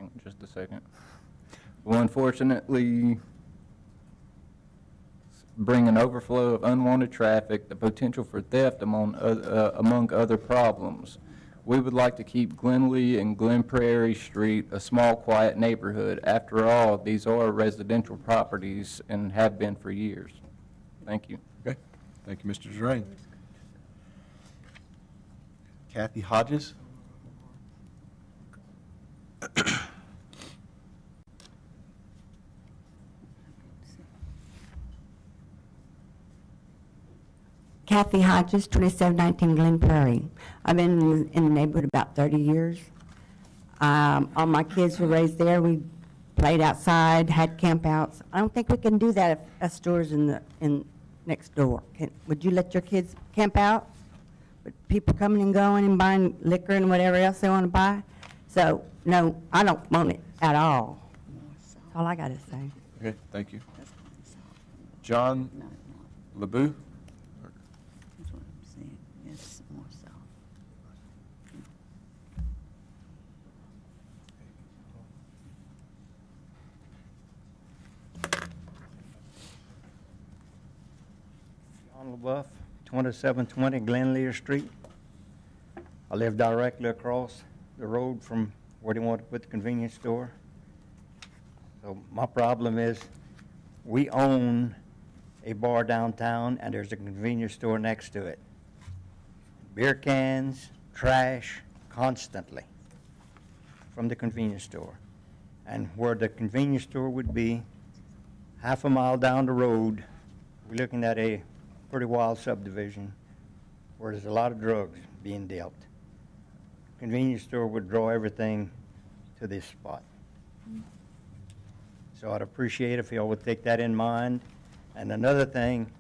on just a second. Will unfortunately bring an overflow of unwanted traffic, the potential for theft among other problems. We would like to keep Glenlee and Glen Prairie Street a small, quiet neighborhood. After all, these are residential properties and have been for years. Thank you. Okay. Thank you, Mr. Zerain. Kathy Hodges? Kathy Hodges, 2719 Glen Prairie. I've been in the neighborhood about 30 years. All my kids were raised there. We played outside, had campouts. I don't think we can do that if a store's in next door. Would you let your kids camp out? With people coming and going and buying liquor and whatever else they want to buy? So, no, I don't want it at all. That's all I got to say. Okay, thank you. John LeBou? That's what I'm saying. Yes, more so. John LeBuff, 2720 Glenlear Street. I live directly across the road from where they want to put the convenience store. So my problem is we own a bar downtown and there's a convenience store next to it. Beer cans, trash, constantly from the convenience store. And where the convenience store would be, half a mile down the road, we're looking at a pretty wild subdivision where there's a lot of drugs being dealt. Convenience store would draw everything to this spot. So I'd appreciate if y'all would take that in mind. And another thing,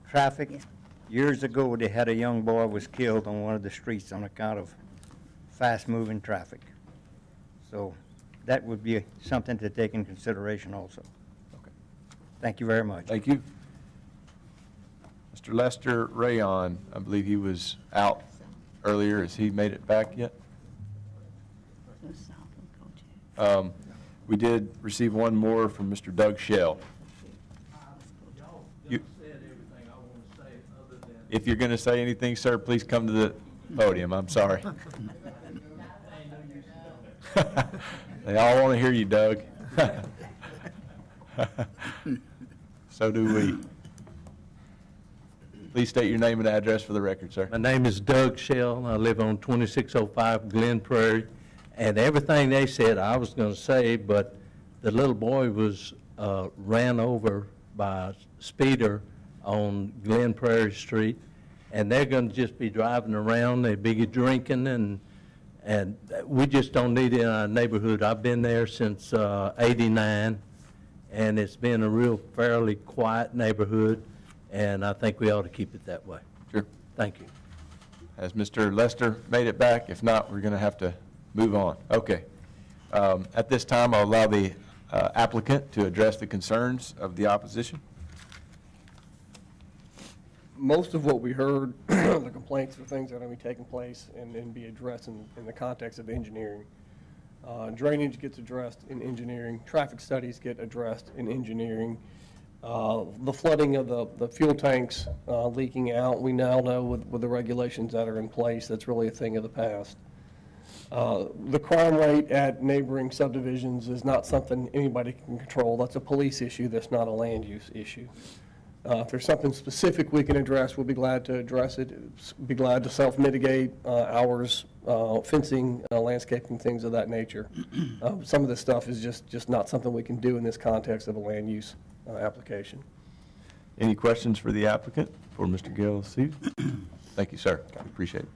traffic. Years ago, they had a young boy was killed on one of the streets on account of fast-moving traffic. So that would be something to take in consideration also. Okay. Thank you very much. Thank you. Mr. Lester Rayon, I believe he was out earlier. Has he made it back yet? We did receive one more from Mr. Doug Shell. If you're going to say anything, sir, please come to the podium. I'm sorry. They all want to hear you, Doug. So do we. Please state your name and address for the record, sir. My name is Doug Shell. I live on 2605 Glen Prairie. And everything they said I was going to say, but the little boy was ran over by a speeder on Glen Prairie Street, and they're going to just be driving around. They'll be drinking, and we just don't need it in our neighborhood. I've been there since '89, and it's been a real fairly quiet neighborhood, and I think we ought to keep it that way. Sure. Thank you. Has Mr. Lester made it back? If not, we're going to have to move on. Okay. At this time, I'll allow the applicant to address the concerns of the opposition. Most of what we heard, the complaints are things that are going to be taking place and be addressed in the context of engineering. Drainage gets addressed in engineering. Traffic studies get addressed in engineering. The flooding of the fuel tanks leaking out, we now know with the regulations that are in place, that's really a thing of the past. The crime rate at neighboring subdivisions is not something anybody can control. That's a police issue. That's not a land use issue. If there's something specific we can address, we'll be glad to address it. Be glad to self-mitigate hours, fencing, landscaping, things of that nature. Some of this stuff is just not something we can do in this context of a land use application. Any questions for the applicant for Mr. Gill? Thank you, sir. Appreciate it.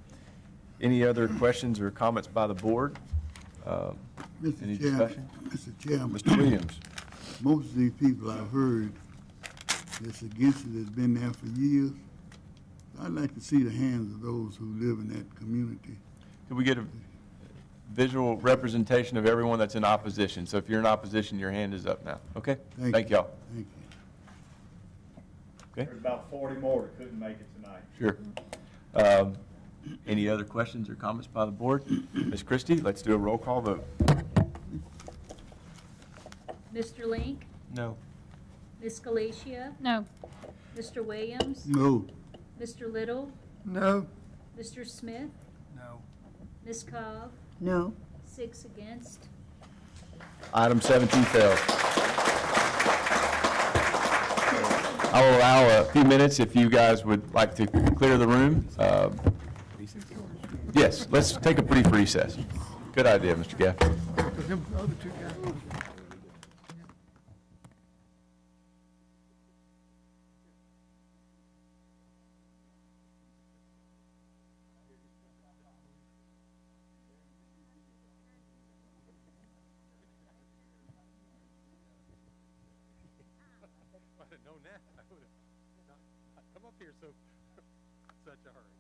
Any other questions or comments by the board? Any discussion? Mr. Chairman. Mr. Williams. Most of these people I've heard that's against it has been there for years. I'd like to see the hands of those who live in that community. Could we get a visual representation of everyone that's in opposition? So if you're in opposition, your hand is up now. Okay? Thank y'all. Thank you. Okay. There's about 40 more that couldn't make it tonight. Sure. Any other questions or comments by the board? Ms. Christie, let's do a roll call vote. Mr. Link, No. Ms. Galicia, No. Mr. Williams, No. Mr. Little, No. Mr. Smith, No. Ms. Cobb, No. 6 against. Item 17 fails. I will allow a few minutes if you guys would like to clear the room. Yes, let's take a brief recess. Good idea, Mr. Gaff. Because them other two guys. If I'd have known that, I would have not come up here such a hurry.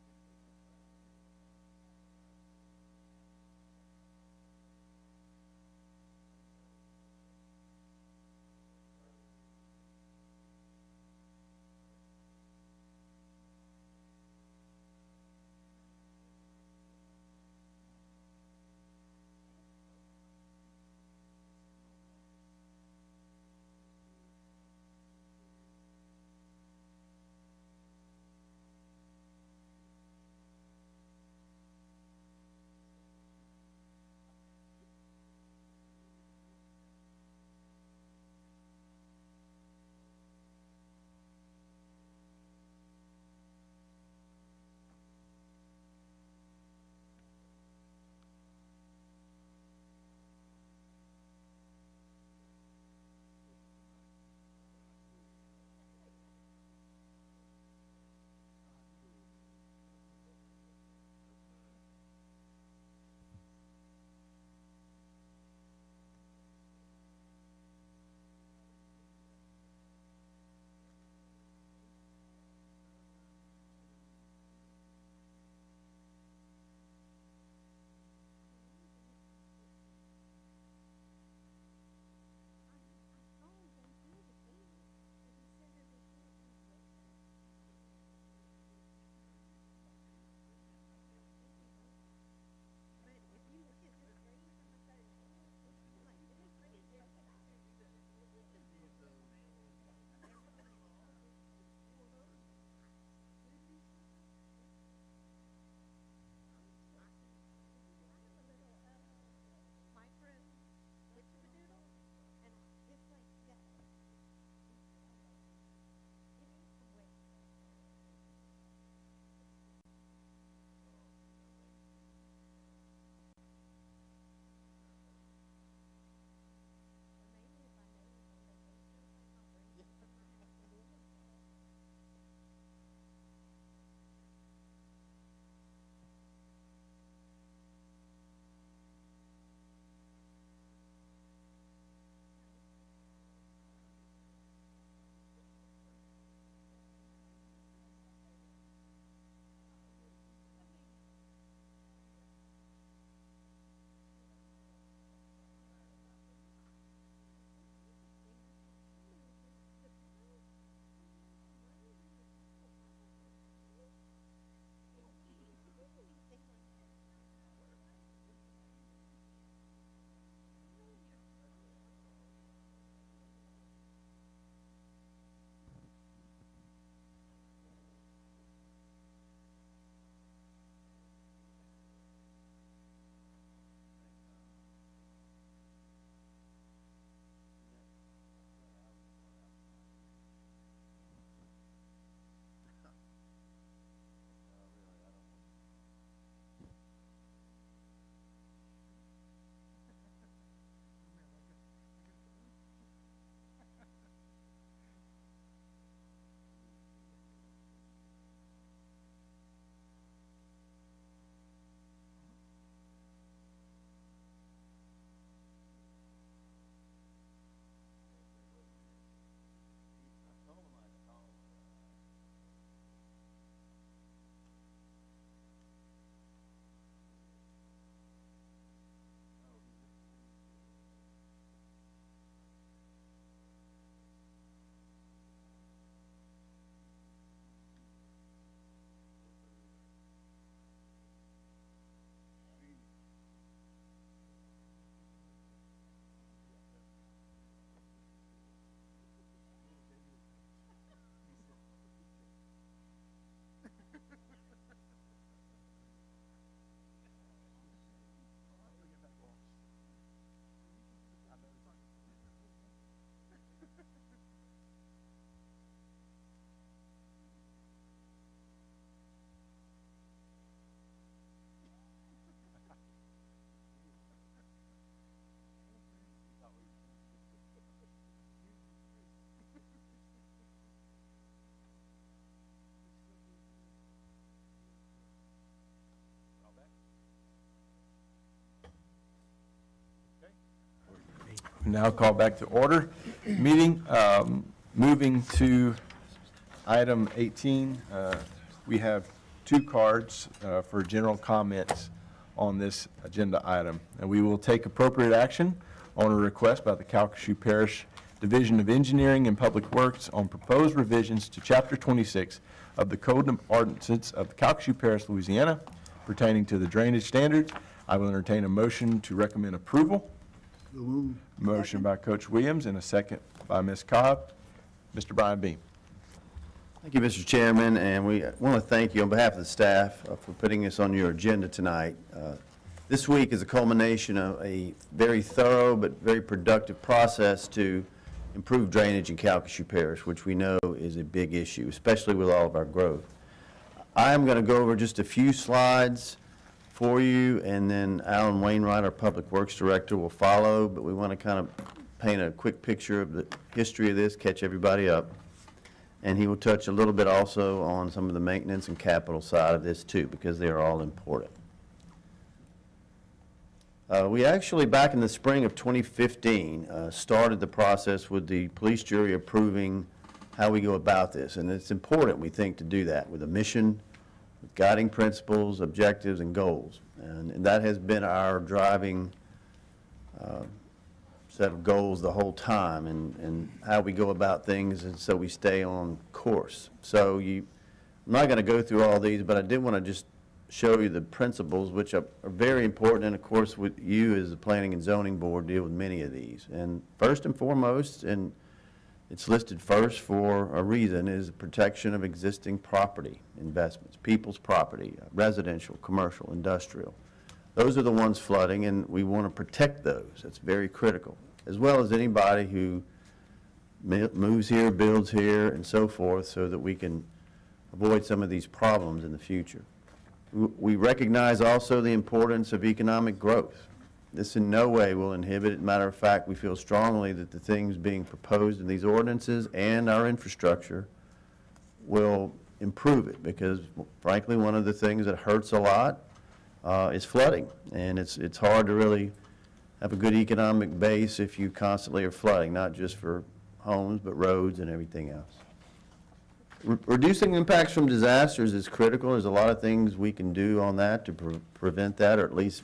Now call back to order. Meeting, moving to item 18. We have 2 cards for general comments on this agenda item. And we will take appropriate action on a request by the Calcasieu Parish Division of Engineering and Public Works on proposed revisions to Chapter 26 of the Code of Ordinances of the Calcasieu Parish, Louisiana, pertaining to the drainage standards. I will entertain a motion to recommend approval. Motion by Coach Williams and a second by Ms. Cobb. Mr. Brian Beam. Thank you, Mr. Chairman, and we want to thank you on behalf of the staff for putting this on your agenda tonight. This week is a culmination of a very thorough but very productive process to improve drainage in Calcasieu Parish, which we know is a big issue, especially with all of our growth. I am going to go over just a few slides for you, and then Alan Wainwright, our Public Works Director, will follow, but we want to kind of paint a quick picture of the history of this, catch everybody up. And he will touch a little bit also on some of the maintenance and capital side of this too, because they are all important. We actually, back in the spring of 2015, started the process with the police jury approving how we go about this. And it's important, we think, to do that with a mission, with guiding principles, objectives, and goals. And that has been our driving set of goals the whole time, and how we go about things, and so we stay on course. So I'm not going to go through all these, but I did want to just show you the principles, which are very important, and of course with you as the Planning and Zoning Board deal with many of these. And first and foremost, and it's listed first for a reason, is protection of existing property investments, people's property, residential, commercial, industrial. Those are the ones flooding, and we want to protect those. That's very critical, as well as anybody who moves here, builds here, and so forth, so that we can avoid some of these problems in the future. We recognize also the importance of economic growth. This in no way will inhibit it. Matter of fact, we feel strongly that the things being proposed in these ordinances and our infrastructure will improve it, because frankly, one of the things that hurts a lot is flooding, and it's hard to really have a good economic base if you constantly are flooding, not just for homes, but roads and everything else. Reducing impacts from disasters is critical. There's a lot of things we can do on that to prevent that, or at least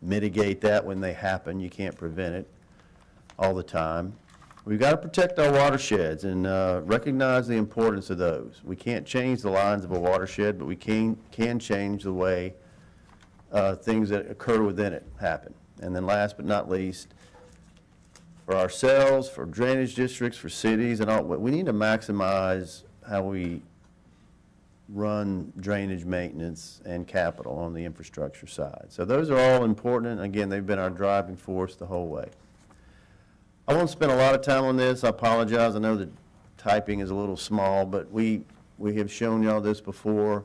mitigate that when they happen. You can't prevent it all the time. We've got to protect our watersheds and recognize the importance of those. We can't change the lines of a watershed, but we can change the way things that occur within it happen. And then last but not least, for ourselves, for drainage districts, for cities, and all, we need to maximize how we run drainage maintenance and capital on the infrastructure side. So those are all important, and again, they've been our driving force the whole way. I won't spend a lot of time on this. I apologize. I know the typing is a little small, but we have shown y'all this before.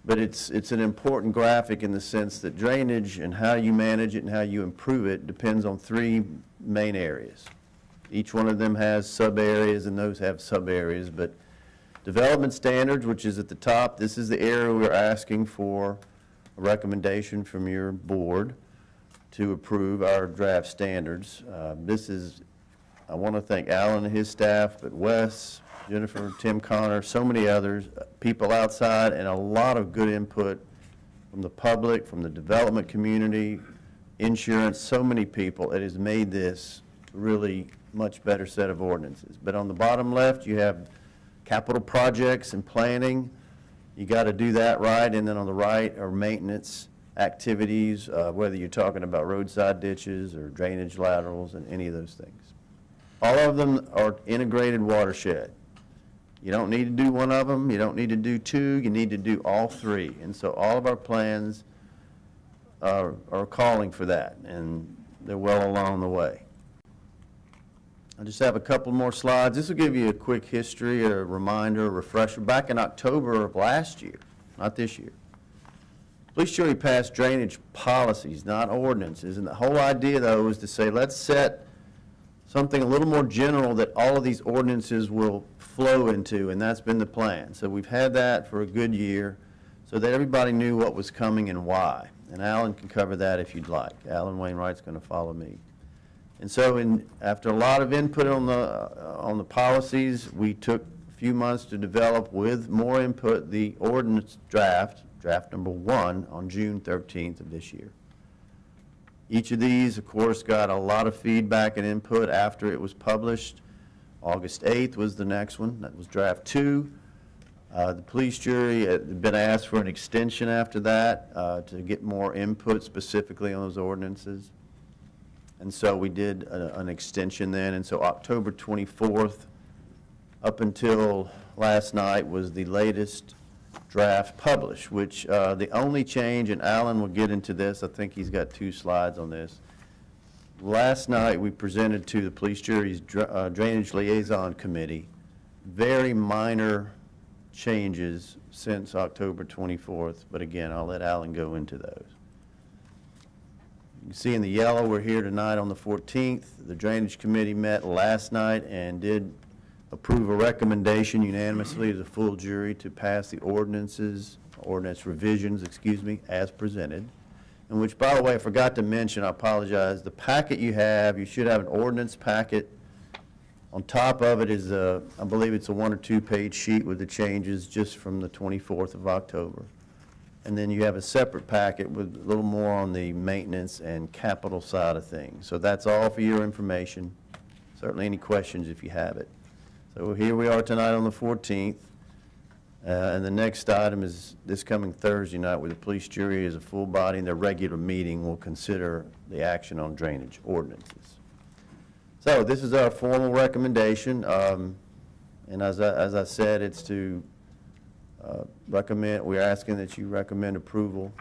But it's an important graphic in the sense that drainage and how you manage it and how you improve it depends on 3 main areas. Each one of them has sub-areas, and those have sub-areas. But development standards, which is at the top, this is the area we're asking for a recommendation from your board to approve our draft standards. I want to thank Alan and his staff, but Wes, Jennifer, Tim Connor, so many others, people outside, and a lot of good input from the public, from the development community, insurance, so many people. It has made this really much better set of ordinances. But on the bottom left, you have capital projects and planning. You got to do that right. And then on the right are maintenance activities, whether you're talking about roadside ditches or drainage laterals and any of those things. All of them are integrated watershed. You don't need to do one of them. You don't need to do 2. You need to do all 3. And so all of our plans are calling for that, and they're well along the way. I just have a couple more slides. This will give you a quick history, a reminder, a refresher. Back in October of last year, not this year, police jury passed drainage policies, not ordinances. And the whole idea, though, was to say, let's set something a little more general that all of these ordinances will flow into, and that's been the plan. So we've had that for a good year so that everybody knew what was coming and why. And Alan can cover that if you'd like. Alan Wainwright's going to follow me. And so after a lot of input on the policies, we took a few months to develop, with more input, the ordinance draft number 1, on June 13th of this year. Each of these, of course, got a lot of feedback and input after it was published. August 8th was the next one. That was draft 2. The police jury had been asked for an extension after that to get more input specifically on those ordinances. And so we did an extension then. And so October 24th, up until last night, was the latest draft published, which the only change, and Alan will get into this, I think he's got 2 slides on this. Last night we presented to the police jury's Drainage Liaison Committee very minor changes since October 24th, but again, I'll let Alan go into those. You can see in the yellow, we're here tonight on the 14th. The Drainage Committee met last night and did approve a recommendation unanimously to the full jury to pass the ordinance revisions, as presented. And which, by the way, I forgot to mention, I apologize, the packet you should have an ordinance packet. On top of it is I believe it's a 1 or 2 page sheet with the changes just from the 24th of October. And then you have a separate packet with a little more on the maintenance and capital side of things. So that's all for your information. Certainly any questions if you have it. So here we are tonight on the 14th. And the next item is this coming Thursday night, where the police jury, as a full body in their regular meeting, will consider the action on drainage ordinances. So this is our formal recommendation. And as I said, it's to recommend, we're asking that you recommend approval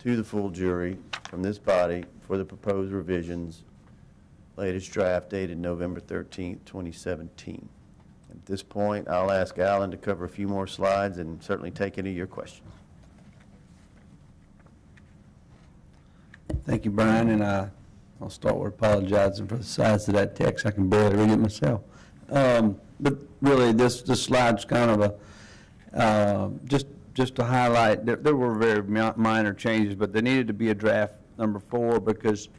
to the full jury from this body for the proposed revisions, latest draft dated November 13th, 2017. At this point, I'll ask Alan to cover a few more slides and certainly take any of your questions. Thank you, Brian, and I'll start with apologizing for the size of that text. I can barely read it myself. But really, this slide's kind of just to highlight, there were very minor changes, but there needed to be a draft number 4 because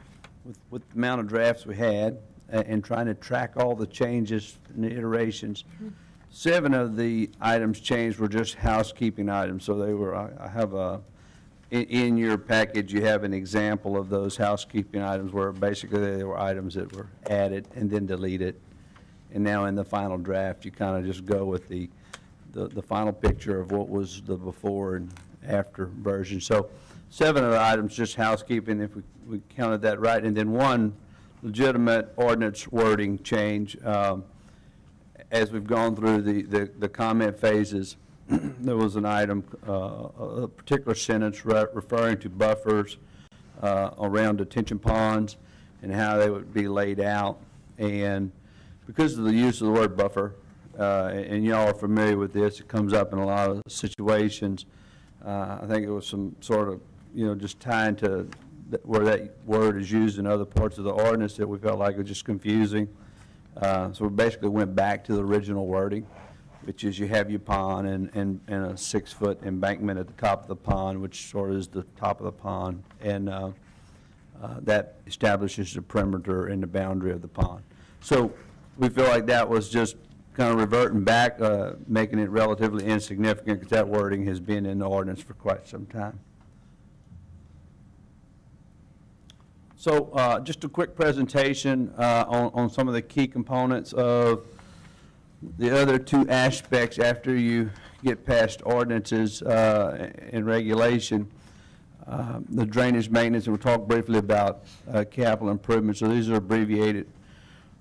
with the amount of drafts we had and trying to track all the changes and the iterations, 7 of the items changed were just housekeeping items. So they were, I have in your package, you have an example of those housekeeping items where basically they were items that were added and then deleted. And now in the final draft, you kind of just go with the final picture of what was the before and after version. So 7 of the items just housekeeping, if we counted that right, and then 1 legitimate ordinance wording change. As we've gone through the comment phases, there was an item, a particular sentence referring to buffers around detention ponds and how they would be laid out. And because of the use of the word buffer, and y'all are familiar with this, it comes up in a lot of situations. I think it was some sort of, just tying to where that word is used in other parts of the ordinance that we felt like was just confusing. So we basically went back to the original wording, which is you have your pond and a 6-foot embankment at the top of the pond, which sort of is the top of the pond, and that establishes the perimeter and the boundary of the pond. So we feel like that was just kind of reverting back, making it relatively insignificant because that wording has been in the ordinance for quite some time. So just a quick presentation on some of the key components of the other 2 aspects after you get past ordinances and regulation. The drainage maintenance, and we'll talk briefly about capital improvements. So these are abbreviated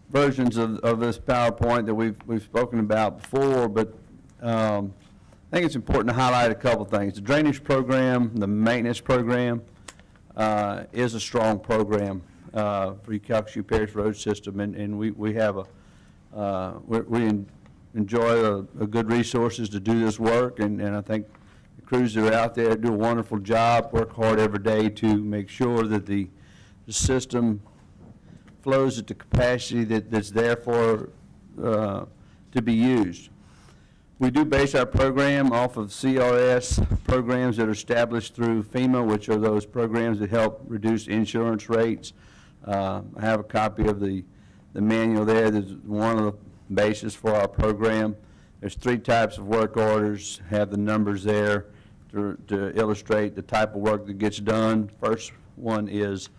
versions of this PowerPoint that we've spoken about before, but I think it's important to highlight a couple things. The drainage program, the maintenance program, is a strong program for the Calcasieu Parish road system, and we have we enjoy a good resources to do this work, and I think the crews that are out there do a wonderful job, work hard every day to make sure that the system flows at the capacity that's there for to be used. We do base our program off of CRS programs that are established through FEMA, which are those programs that help reduce insurance rates I have a copy of the manual there. There's one of the basis for our program. There's 3 types of work orders, have the numbers there to illustrate the type of work that gets done. First one is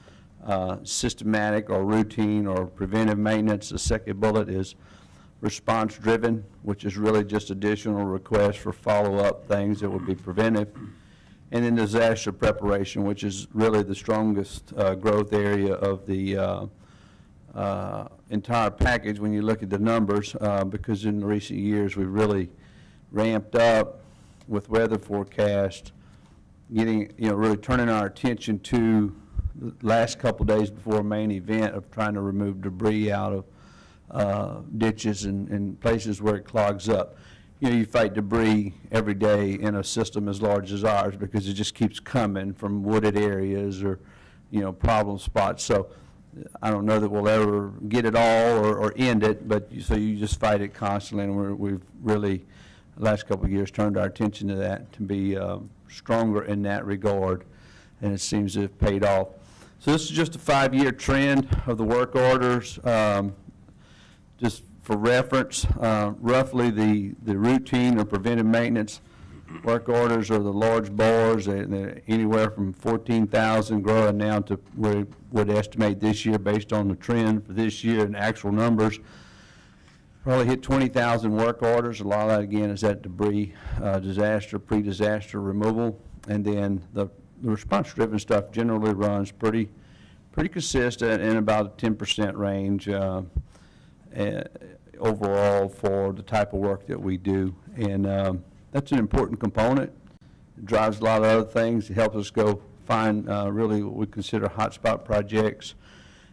systematic or routine or preventive maintenance. The second bullet is response-driven, which is really just additional requests for follow-up things that would be preventive. And then disaster preparation, which is really the strongest growth area of the entire package when you look at the numbers, because in recent years we've really ramped up with weather forecast, getting, really turning our attention to the last couple days before a main event of trying to remove debris out of ditches and places where it clogs up. You fight debris every day in a system as large as ours because it just keeps coming from wooded areas or, problem spots. So I don't know that we'll ever get it all or end it, but so you just fight it constantly, and we've really, the last couple of years, turned our attention to that to be stronger in that regard, and it seems to have paid off. So this is just a 5-year trend of the work orders. Just for reference, roughly the routine or preventive maintenance work orders are the large bores. They're anywhere from 14,000 growing now to where we would estimate this year based on the trend for this year and actual numbers. Probably hit 20,000 work orders. A lot of that, again, is that debris disaster, pre-disaster removal. And then the response-driven stuff generally runs pretty consistent in about a 10% range overall for the type of work that we do. And that's an important component. It drives a lot of other things. It helps us go find really what we consider hotspot projects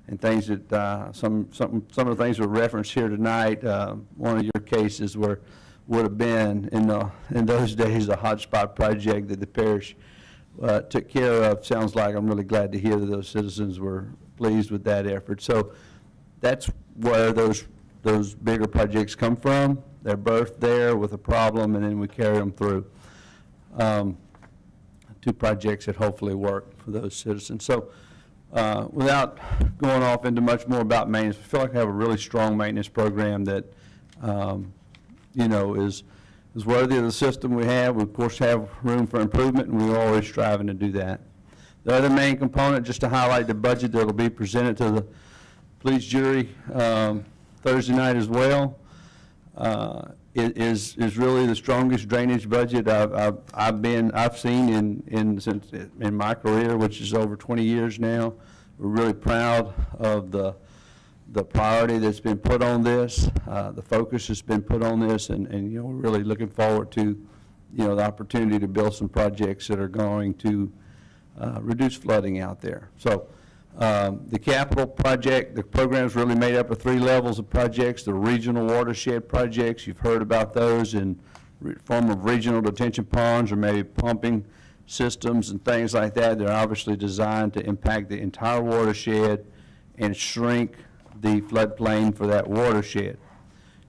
and things that some of the things we referenced here tonight. One of your cases would have been in those days a hotspot project that the parish took care of. Sounds like I'm really glad to hear that those citizens were pleased with that effort. So that's where those bigger projects come from. They're birthed there with a problem, and then we carry them through. 2 projects that hopefully work for those citizens. So without going off into much more about maintenance, I feel like I have a really strong maintenance program that, is worthy of the system we have. We, of course, have room for improvement, and we're always striving to do that. The other main component, just to highlight the budget that will be presented to the police jury Thursday night as well, is really the strongest drainage budget I've seen in my career, which is over 20 years now. We're really proud of the priority that's been put on this, the focus that's been put on this, and we're really looking forward to the opportunity to build some projects that are going to reduce flooding out there. So the capital project, the program is really made up of 3 levels of projects. The regional watershed projects, you've heard about those in form of regional detention ponds or maybe pumping systems and things like that. They're obviously designed to impact the entire watershed and shrink the floodplain for that watershed.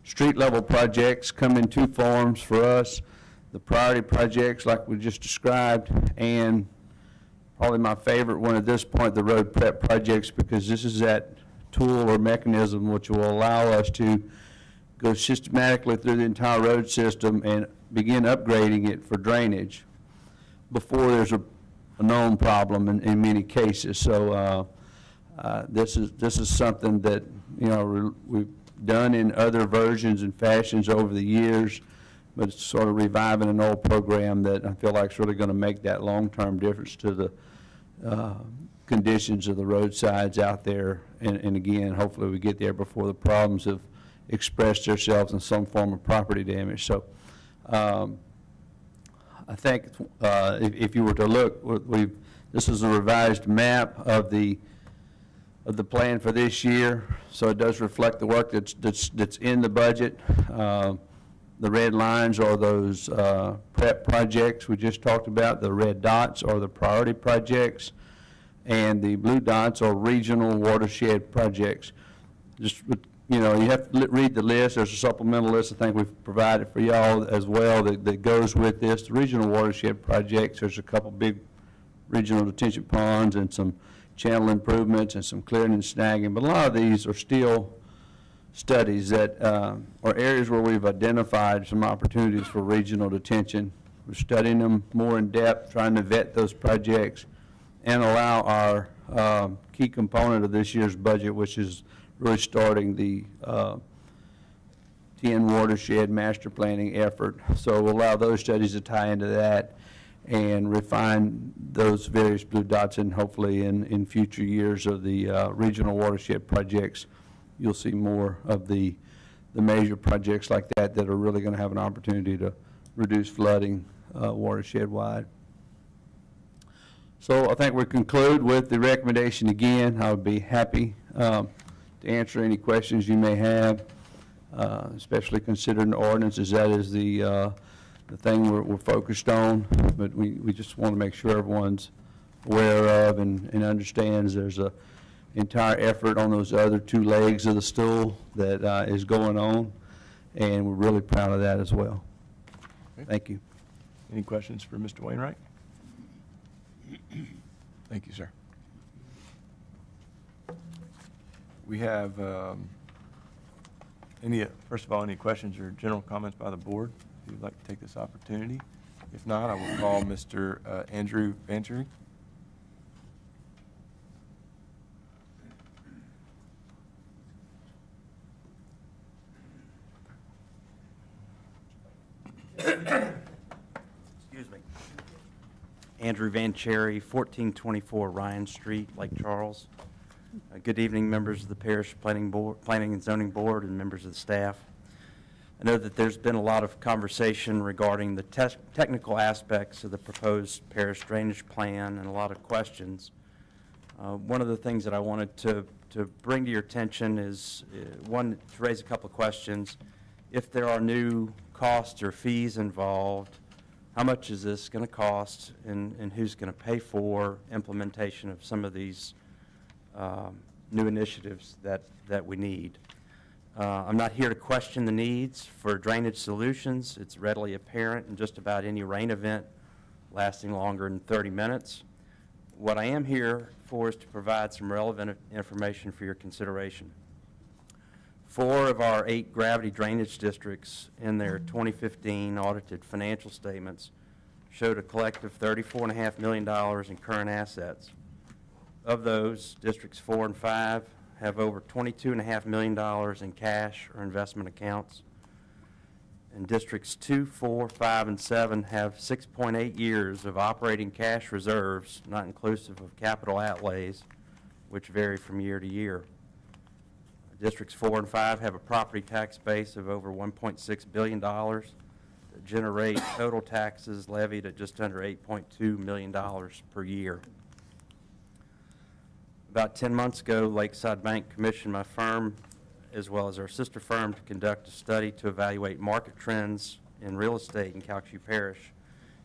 Street level projects come in 2 forms for us. The priority projects like we just described, and probably my favorite one at this point, the road prep projects, because this is that tool or mechanism which will allow us to go systematically through the entire road system and begin upgrading it for drainage before there's a known problem in many cases. So this is something that we've done in other versions and fashions over the years, but it's sort of reviving an old program that I feel like is really going to make that long-term difference to the conditions of the roadsides out there. And again, hopefully we get there before the problems have expressed themselves in some form of property damage. So I think if you were to look, this is a revised map of the plan for this year. So it does reflect the work that's in the budget. The red lines are those prep projects we just talked about. The red dots are the priority projects, and the blue dots are regional watershed projects. Just you have to read the list. There's a supplemental list I think we've provided for y'all as well that goes with this. The regional watershed projects, there's a couple big regional detention ponds and some channel improvements and some clearing and snagging, but a lot of these are still studies that are areas where we've identified some opportunities for regional detention. We're studying them more in depth, trying to vet those projects and allow our key component of this year's budget, which is really starting the 10 Watershed master planning effort. So we'll allow those studies to tie into that and refine those various blue dots, and hopefully in future years of the regional watershed projects, you'll see more of the major projects like that that are really going to have an opportunity to reduce flooding watershed-wide. So I think we conclude with the recommendation again. I would be happy to answer any questions you may have, especially considering the ordinances. That is the thing we're focused on, but we just want to make sure everyone's aware of and understands there's a entire effort on those other two legs of the stool that is going on, and we're really proud of that as well. Okay. Thank you. Any questions for Mr. Wainwright? Thank you, sir. We have first of all, any questions or general comments by the board? If you'd like to take this opportunity. If not, I will call Mr. Andrew Venturi. Excuse me. Andrew Vancherry, 1424 Ryan Street, Lake Charles. Good evening, members of the Parish Planning and Zoning Board and members of the staff. I know that there's been a lot of conversation regarding the technical aspects of the proposed parish drainage plan and a lot of questions. One of the things that I wanted to bring to your attention is, one, to raise a couple of questions. If there are new costs or fees involved, how much is this going to cost, and who's going to pay for implementation of some of these new initiatives that we need? I'm not here to question the needs for drainage solutions. It's readily apparent in just about any rain event lasting longer than 30 minutes. What I am here for is to provide some relevant information for your consideration. 4 of our 8 gravity drainage districts in their 2015 audited financial statements showed a collective $34.5 million in current assets. Of those, districts 4 and 5 have over $22.5 million in cash or investment accounts. And districts 2, 4, 5, and 7 have 6.8 years of operating cash reserves, not inclusive of capital outlays, which vary from year to year. Districts 4 and 5 have a property tax base of over $1.6 billion that generate total taxes levied at just under $8.2 million per year. About 10 months ago, Lakeside Bank commissioned my firm, as well as our sister firm, to conduct a study to evaluate market trends in real estate in Calcasieu Parish.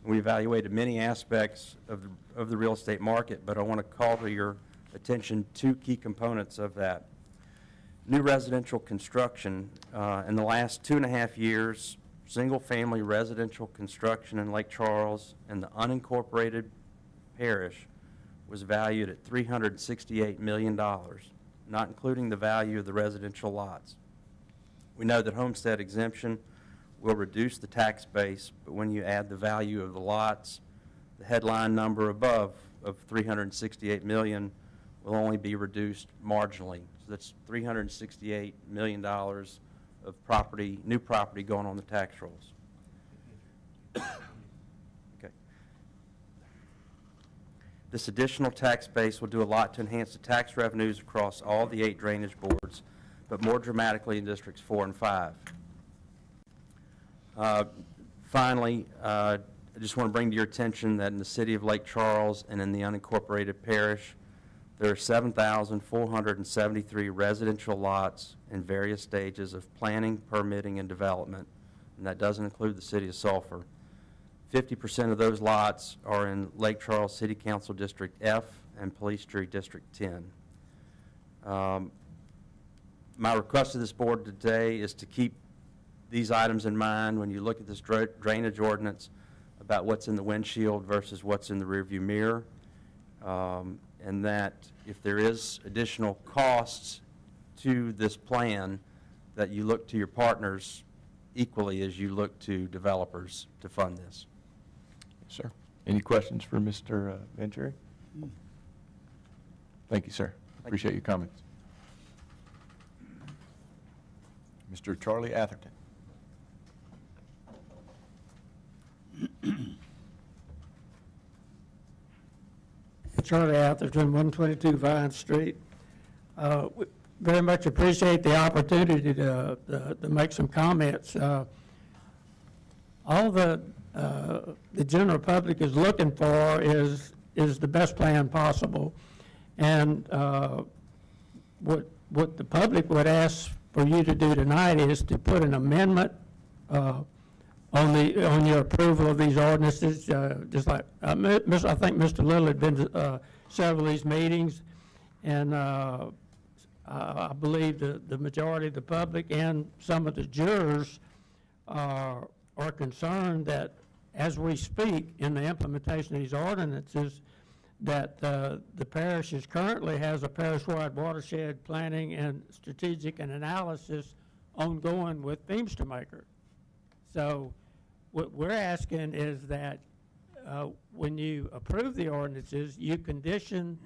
And we evaluated many aspects of the real estate market, but I want to call to your attention 2 key components of that. New residential construction. In the last 2.5 years, single-family residential construction in Lake Charles and the unincorporated parish was valued at $368 million, not including the value of the residential lots. We know that homestead exemption will reduce the tax base, but when you add the value of the lots, the headline number above of $368 million will only be reduced marginally. So that's $368 million of property, new property going on the tax rolls. Okay. This additional tax base will do a lot to enhance the tax revenues across all the 8 drainage boards, but more dramatically in districts 4 and 5. Finally, I just want to bring to your attention that in the city of Lake Charles and in the unincorporated parish, there are 7,473 residential lots in various stages of planning, permitting, and development, and that doesn't include the city of Sulphur. 50% of those lots are in Lake Charles City Council District F and Police Street District 10. My request to this board today is to keep these items in mind when you look at this drainage ordinance about what's in the windshield versus what's in the rearview mirror. and that if there is additional costs to this plan, that you look to your partners equally as you look to developers to fund this. Sir, any questions for Mr. Venturi? Thank you, sir. Appreciate your comments. Mr. Charlie Atherton. Charlie Atherton, 122 Vine Street. We very much appreciate the opportunity to make some comments. All the general public is looking for is the best plan possible. And what the public would ask for you to do tonight is to put an amendment on your approval of these ordinances, just like I think Mr. Little had been to several of these meetings, and I believe the majority of the public and some of the jurors are concerned that as we speak in the implementation of these ordinances, that the parish currently has a parish-wide watershed planning and strategic and analysis ongoing with Feimster Maker. So what we're asking is that when you approve the ordinances, you condition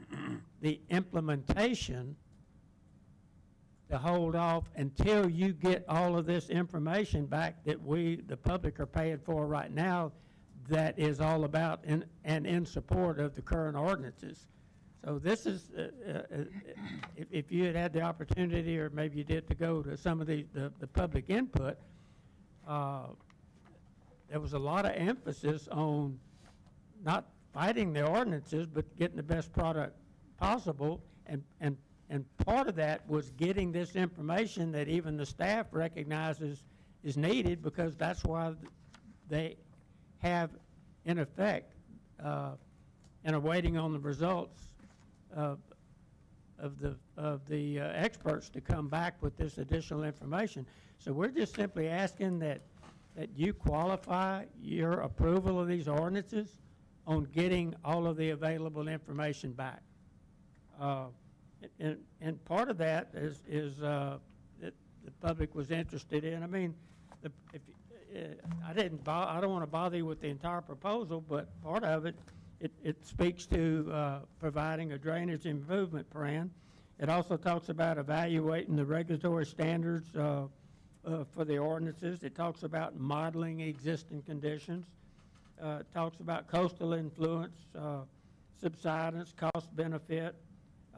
the implementation to hold off until you get all of this information back that we, the public, are paying for right now, that is all about and in support of the current ordinances. So this is, if you had the opportunity, or maybe you did, to go to some of the public input, there was a lot of emphasis on not fighting the ordinances, but getting the best product possible, and part of that was getting this information that even the staff recognizes is needed, because that's why they have, in effect, and are waiting on the results of the experts to come back with this additional information. So we're just simply asking that you qualify your approval of these ordinances on getting all of the available information back. And part of that is that the public was interested in. I mean, I don't want to bother you with the entire proposal, but part of it speaks to providing a drainage improvement plan. It also talks about evaluating the regulatory standards for the ordinances. It talks about modeling existing conditions. It talks about coastal influence, subsidence, cost benefit,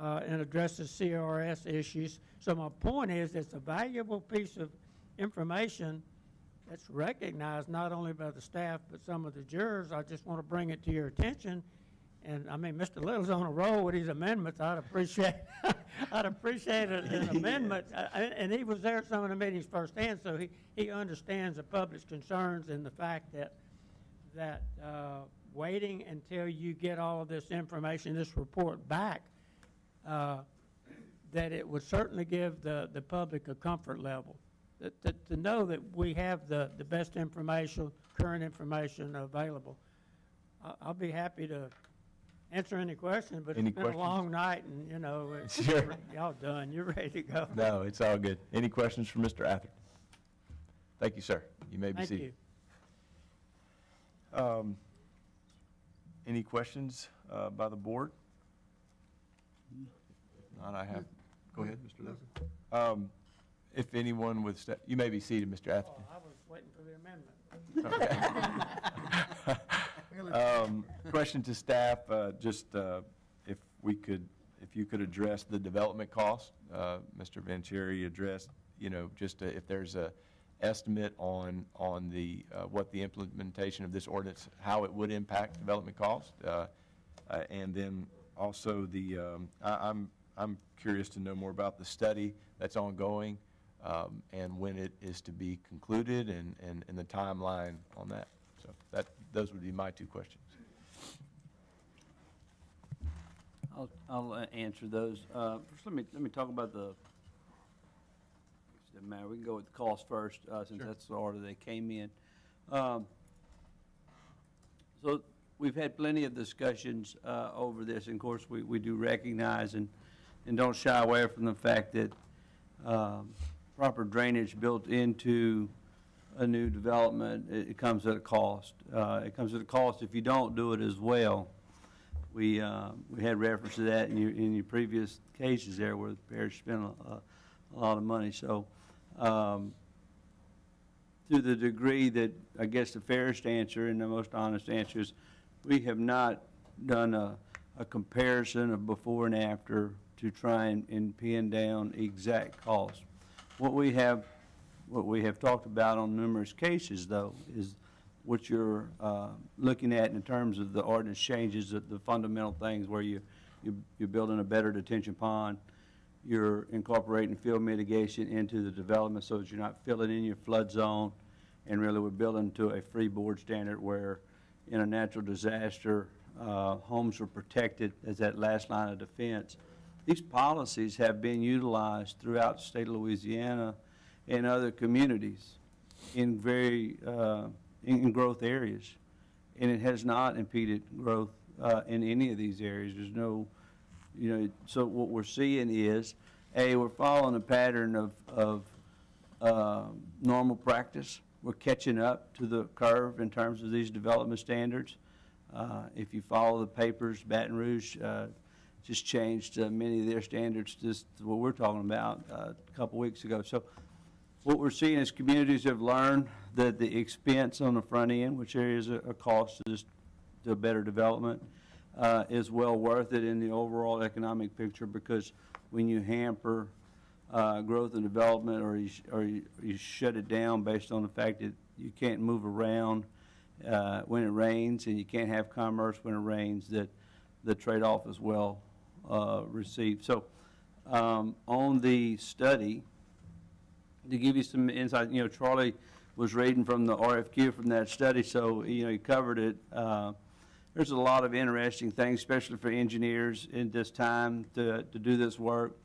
and addresses CRS issues. So my point is, it's a valuable piece of information that's recognized not only by the staff but some of the jurors. I just want to bring it to your attention. And I mean, Mr. Little's on a roll with his amendments. I'd appreciate an amendment. And he was there at some of the meetings firsthand, so he understands the public's concerns and the fact that waiting until you get all of this information, this report back, that it would certainly give the public a comfort level. To know that we have the best information, current information available. I'll be happy to answer any questions, but it's been a long night, and, you know, Sure. y'all done. You're ready to go. No, it's all good. Any questions for Mr. Atherton? Thank you, sir. You may be seated. Thank you. Any questions by the board? If not, I have. Go ahead, Mr. Lewis. If anyone with staff, you may be seated, Mr. Atherton. I was waiting for the amendment. Okay. Question to staff, just if you could address the development cost. Mr. Venturi addressed, you know, just if there's a estimate on the what the implementation of this ordinance, how it would impact development cost, and then also the I'm curious to know more about the study that's ongoing, and when it is to be concluded, and the timeline on that. So those would be my two questions. I'll answer those. First, let me talk about the. Matter. We can go with the cost first, since that's the order they came in. So we've had plenty of discussions over this. And of course, we do recognize and don't shy away from the fact that proper drainage built into a new development, it comes at a cost. It comes at a cost if you don't do it as well. We had reference to that in your previous cases there where the parish spent a lot of money. So to the degree that I guess the fairest answer and the most honest answer is we have not done a comparison of before and after to try and pin down exact costs. What we have talked about on numerous cases, though, is what you're looking at in terms of the ordinance changes, the fundamental things where you're building a better detention pond, you're incorporating field mitigation into the development so that you're not filling in your flood zone, and really we're building to a freeboard standard where in a natural disaster, homes are protected as that last line of defense. These policies have been utilized throughout the state of Louisiana and other communities in very in growth areas, and it has not impeded growth in any of these areas. There's no, so what we're seeing is, we're following a pattern of normal practice. We're catching up to the curve in terms of these development standards. If you follow the papers, Baton Rouge just changed many of their standards to what we're talking about a couple weeks ago. So what we're seeing is communities have learned that the expense on the front end, which there is a cost to a better development, is well worth it in the overall economic picture, because when you hamper growth and development, or you shut it down based on the fact that you can't move around when it rains, and you can't have commerce when it rains, that the trade-off is well received. So on the study, to give you some insight, Charlie was reading from the RFQ from that study, so he covered it. There's a lot of interesting things, especially for engineers in this time to do this work.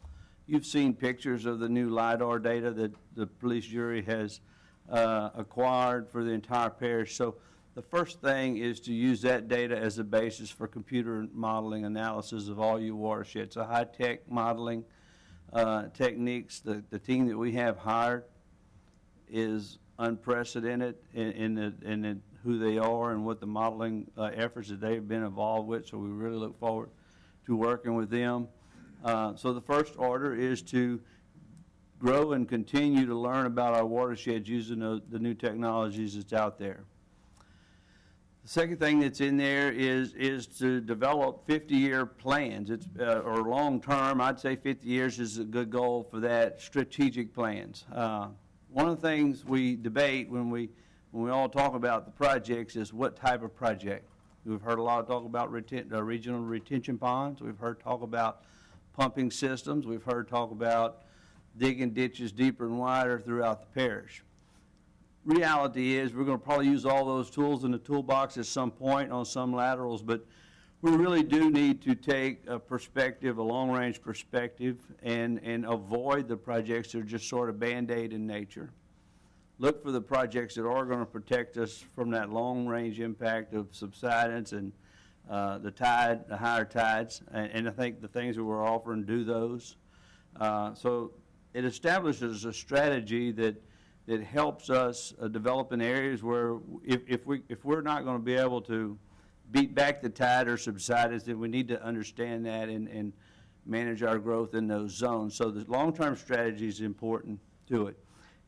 You've seen pictures of the new LiDAR data that the police jury has acquired for the entire parish. So the first thing is to use that data as a basis for computer modeling analysis of all your watersheds. So high-tech modeling techniques. The team that we have hired is unprecedented in who they are and what the modeling efforts that they've been involved with. So we really look forward to working with them. So the first order is to grow and continue to learn about our watersheds using the new technologies that's out there. The second thing that's in there is to develop 50-year plans. It's or long-term. I'd say 50 years is a good goal for that. Strategic plans. One of the things we debate when we all talk about the projects is what type of project. We've heard a lot of talk about regional retention ponds. We've heard talk about pumping systems. We've heard talk about digging ditches deeper and wider throughout the parish. Reality is we're going to probably use all those tools in the toolbox at some point on some laterals, but we really do need to take a perspective, a long-range perspective, and avoid the projects that are just sort of Band-Aid in nature. Look for the projects that are going to protect us from that long-range impact of subsidence and the higher tides, and I think the things that we're offering do those. So it establishes a strategy that helps us develop in areas where if we're not going to be able to beat back the tide or subsidence, then we need to understand that and manage our growth in those zones. So the long-term strategy is important to it.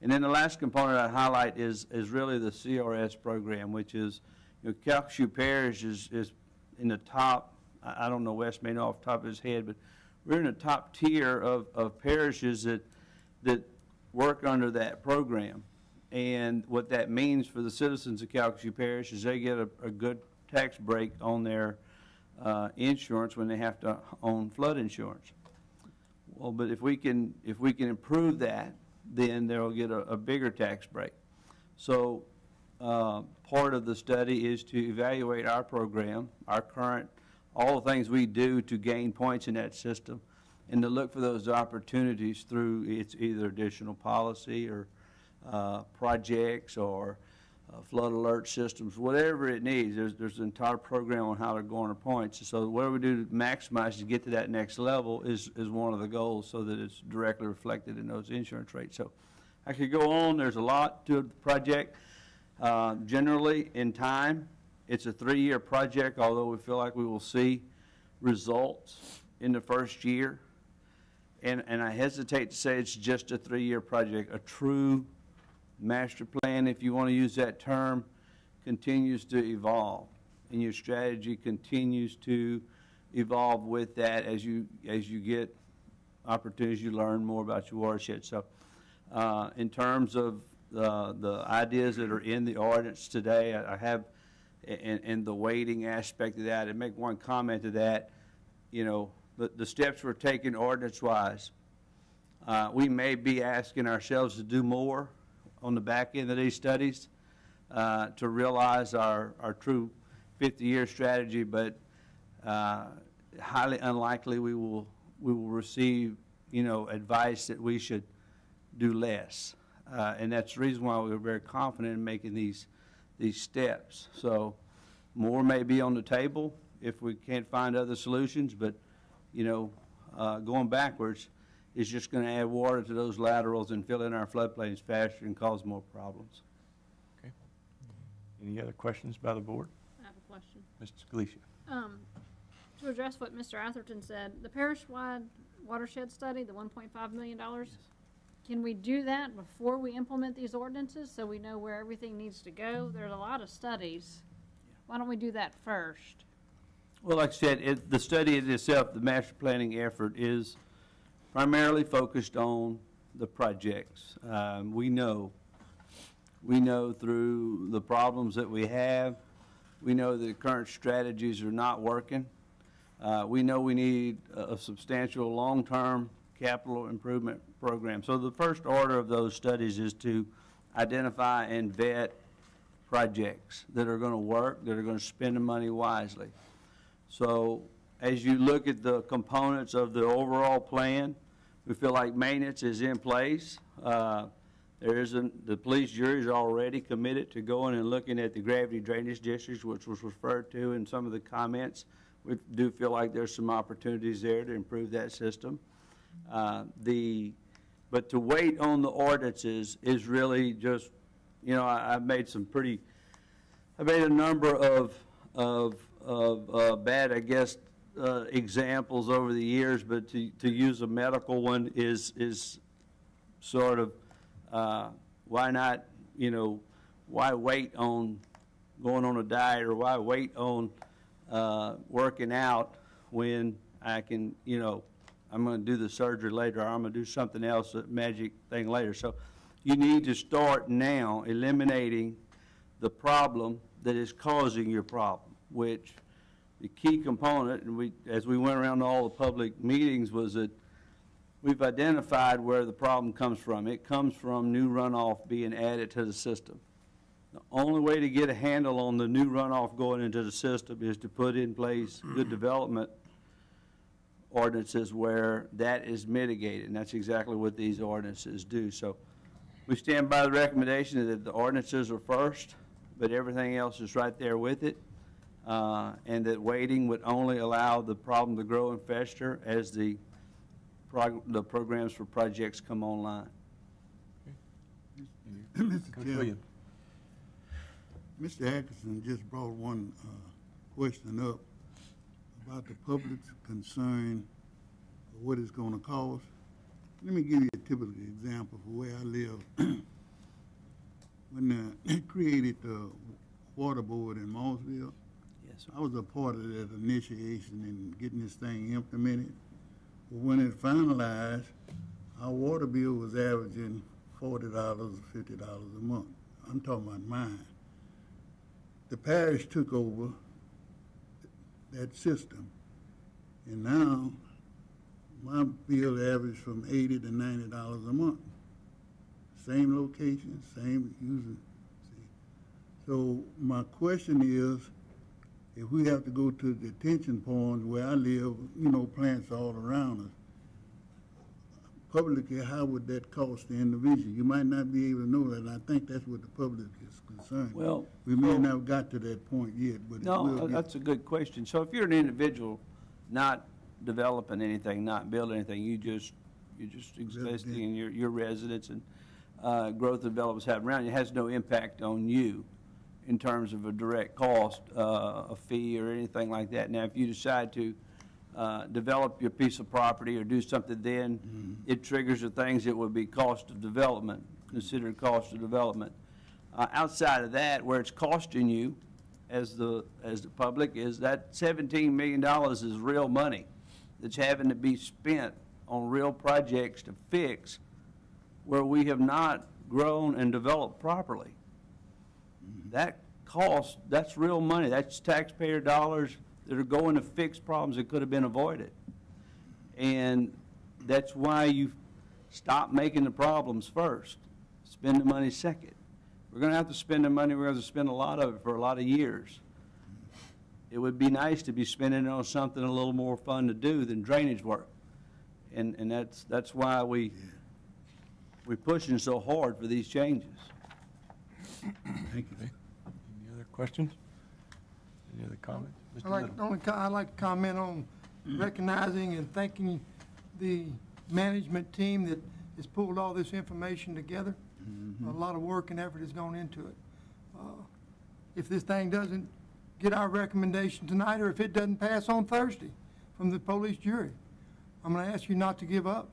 And then the last component I highlight is really the CRS program, which is, Calcasieu Parish is in the top. I don't know, Wes may know off the top of his head, but we're in the top tier of parishes that work under that program. And what that means for the citizens of Calcasieu Parish is they get a good tax break on their insurance when they have to own flood insurance. Well, but if we can improve that, then they'll get a bigger tax break. So part of the study is to evaluate our program, our current, all the things we do to gain points in that system, and to look for those opportunities through its either additional policy or projects or flood alert systems, whatever it needs. There's an entire program on how to garner points. So whatever we do to maximize to get to that next level is one of the goals, so that it's directly reflected in those insurance rates. So I could go on. There's a lot to the project. Generally, in time, it's a 3-year project, although we feel like we will see results in the first year. And I hesitate to say it's just a 3-year project. A true master plan, if you want to use that term, continues to evolve, and your strategy continues to evolve with that as you get opportunities, you learn more about your watershed. So in terms of the ideas that are in the ordinance today, I have, and the weighting aspect of that, and make one comment to that, you know, the steps we're taking ordinance-wise, we may be asking ourselves to do more on the back end of these studies to realize our true 50-year strategy, but highly unlikely we will receive, you know, advice that we should do less. And that's the reason why we're very confident in making these steps. So more may be on the table if we can't find other solutions, but, you know, going backwards is just going to add water to those laterals and fill in our floodplains faster and cause more problems. Okay. Any other questions by the board? I have a question. Mr. Galicia. To address what Mr. Atherton said, the parish-wide watershed study, the $1.5 million, can we do that before we implement these ordinances so we know where everything needs to go? There's a lot of studies. Why don't we do that first? Well, like I said, the study in itself, the master planning effort, is primarily focused on the projects. We know through the problems that we have, we know that current strategies are not working. We know we need a substantial long-term capital improvement program. So the first order of those studies is to identify and vet projects that are going to work, that are going to spend the money wisely. So as you look at the components of the overall plan, we feel like maintenance is in place. The police jury is already committed to going and looking at the gravity drainage districts, which was referred to in some of the comments. We do feel like there's some opportunities there to improve that system. But to wait on the ordinances is really just, you know, I've made a number of bad, I guess, examples over the years, but to use a medical one is sort of, why not, you know, why wait on going on a diet, or why wait on working out when I can, you know, I'm going to do the surgery later, or I'm going to do something else, a magic thing later. So you need to start now eliminating the problem that is causing your problem, which the key component, and as we went around all the public meetings, was that we've identified where the problem comes from. It comes from new runoff being added to the system. The only way to get a handle on the new runoff going into the system is to put in place good development ordinances where that is mitigated, and that's exactly what these ordinances do. So we stand by the recommendation that the ordinances are first, but everything else is right there with it, and that waiting would only allow the problem to grow and fester as the programs for projects come online. Mr. Atkinson just brought one question up about the public's concern of what it's going to cost. Let me give you a typical example for where I live. When they created the water board in Mossville, yes, I was a part of that initiation in getting this thing implemented. But when it finalized, our water bill was averaging $40 or $50 a month. I'm talking about mine. The parish took over that system, and now my bill averaged from $80 to $90 a month. Same location, same user. See? So my question is, if we have to go to detention ponds where I live, you know, plants all around us, publicly, how would that cost the individual? You might not be able to know that, and I think that's what the public is concerned. Well, We may not have got to that point yet, but it will No, get. that's a good question. So if you're an individual not developing anything, not building anything, you're just existing in your residence and growth developments happen around you, it has no impact on you in terms of a direct cost, a fee or anything like that. Now, if you decide to develop your piece of property or do something, then it triggers the things that would be cost of development, considered cost of development. Outside of that, where it's costing you as the public, is that $17 million is real money that's having to be spent on real projects to fix where we have not grown and developed properly. That cost, that's real money. That's taxpayer dollars that are going to fix problems that could have been avoided. And that's why you stop making the problems first, spend the money second. We're going to have to spend the money, we're going to spend a lot of it for a lot of years. It would be nice to be spending it on something a little more fun to do than drainage work. And that's why we're pushing so hard for these changes. Thank you. Any other questions? Any other comments? Mr. Little? I'd like to comment on recognizing and thanking the management team that has pulled all this information together. A lot of work and effort has gone into it. If this thing doesn't get our recommendation tonight, or if it doesn't pass on Thursday from the police jury, I'm going to ask you not to give up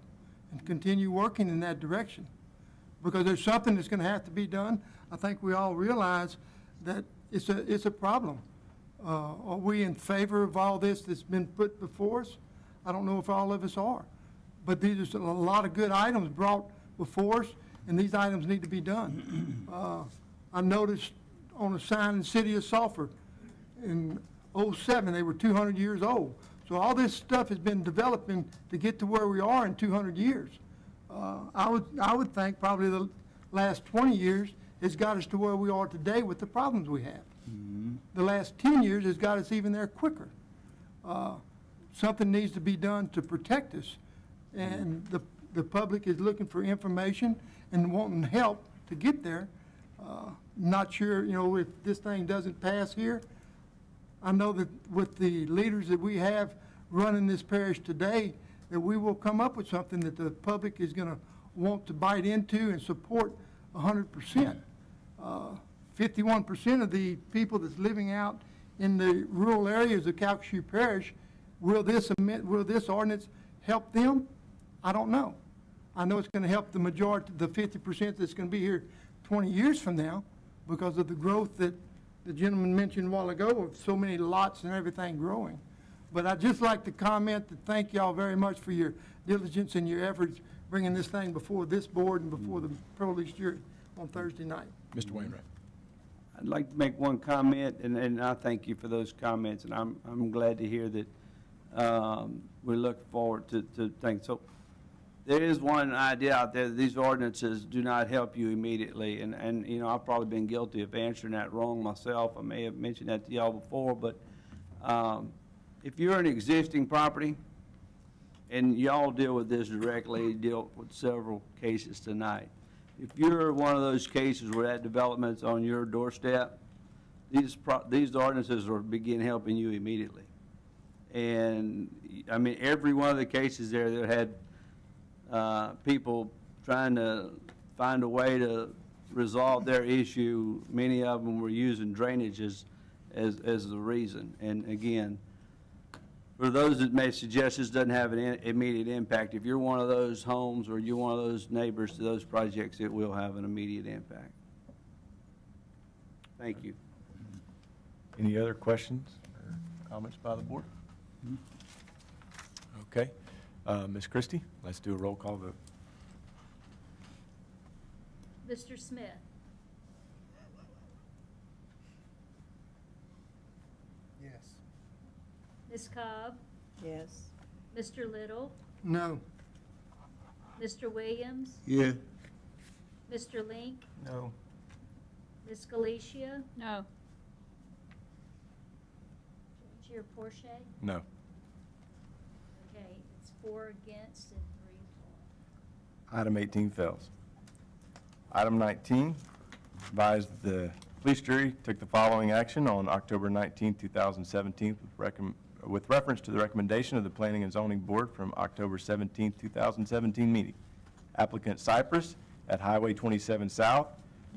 and continue working in that direction, because there's something that's going to have to be done. I think we all realize that it's a problem. Are we in favor of all this that's been put before us? I don't know if all of us are, but these are a lot of good items brought before us, and these items need to be done. I noticed on a sign in the city of Sulphur in '07, they were 200 years old. So all this stuff has been developing to get to where we are in 200 years. I would think probably the last 20 years has got us to where we are today with the problems we have. The last 10 years has got us even there quicker. Something needs to be done to protect us, and the public is looking for information and wanting help to get there. Not sure, if this thing doesn't pass here, I know that with the leaders that we have running this parish today, that we will come up with something that the public is going to want to bite into and support 100%. 51% of the people that's living out in the rural areas of Calcasieu Parish, will this ordinance help them? I don't know. I know it's going to help the majority, the 50% that's going to be here 20 years from now, because of the growth that the gentleman mentioned a while ago of so many lots and everything growing. But I'd just like to comment to thank y'all very much for your diligence and your efforts bringing this thing before this board and before the police jury on Thursday night. Mr. Wainwright. I'd like to make one comment, and I thank you for those comments, and I'm glad to hear that we look forward to things. So there is one idea out there that these ordinances do not help you immediately, and I've probably been guilty of answering that wrong myself. I may have mentioned that to y'all before, but if you're an existing property, and y'all deal with this directly, deal with several cases tonight. If you're one of those cases where that development's on your doorstep, these ordinances will begin helping you immediately. And I mean, every one of the cases there that had people trying to find a way to resolve their issue, many of them were using drainage as the reason. And again, for those that may suggest this doesn't have an immediate impact, if you're one of those homes or you're one of those neighbors to those projects, it will have an immediate impact. Thank you. Any other questions or comments by the board? Okay. Ms. Christie, let's do a roll call vote. Mr. Smith. Yes. Ms. Cobb. Yes. Mr. Little. No. Mr. Williams. Yeah. Mr. Link. No. Ms. Galicia. No. Chair Porsche. No. Okay, it's 4 against and 3 for. Item 18 fails. Item 19, advised that the police jury took the following action on October 19, 2017, with reference to the recommendation of the Planning and Zoning Board from October 17, 2017 meeting. Applicant Cypress at Highway 27 South,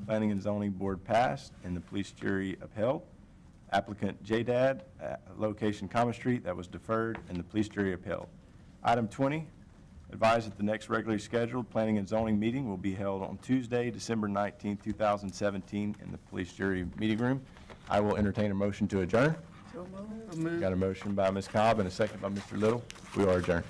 Planning and Zoning Board passed and the police jury upheld. Applicant J-Dad at location Common Street, that was deferred and the police jury upheld. Item 20, advised that the next regularly scheduled Planning and Zoning meeting will be held on Tuesday, December 19, 2017 in the police jury meeting room. I will entertain a motion to adjourn. So moved. Got a motion by Ms. Cobb and a second by Mr. Little. We are adjourned.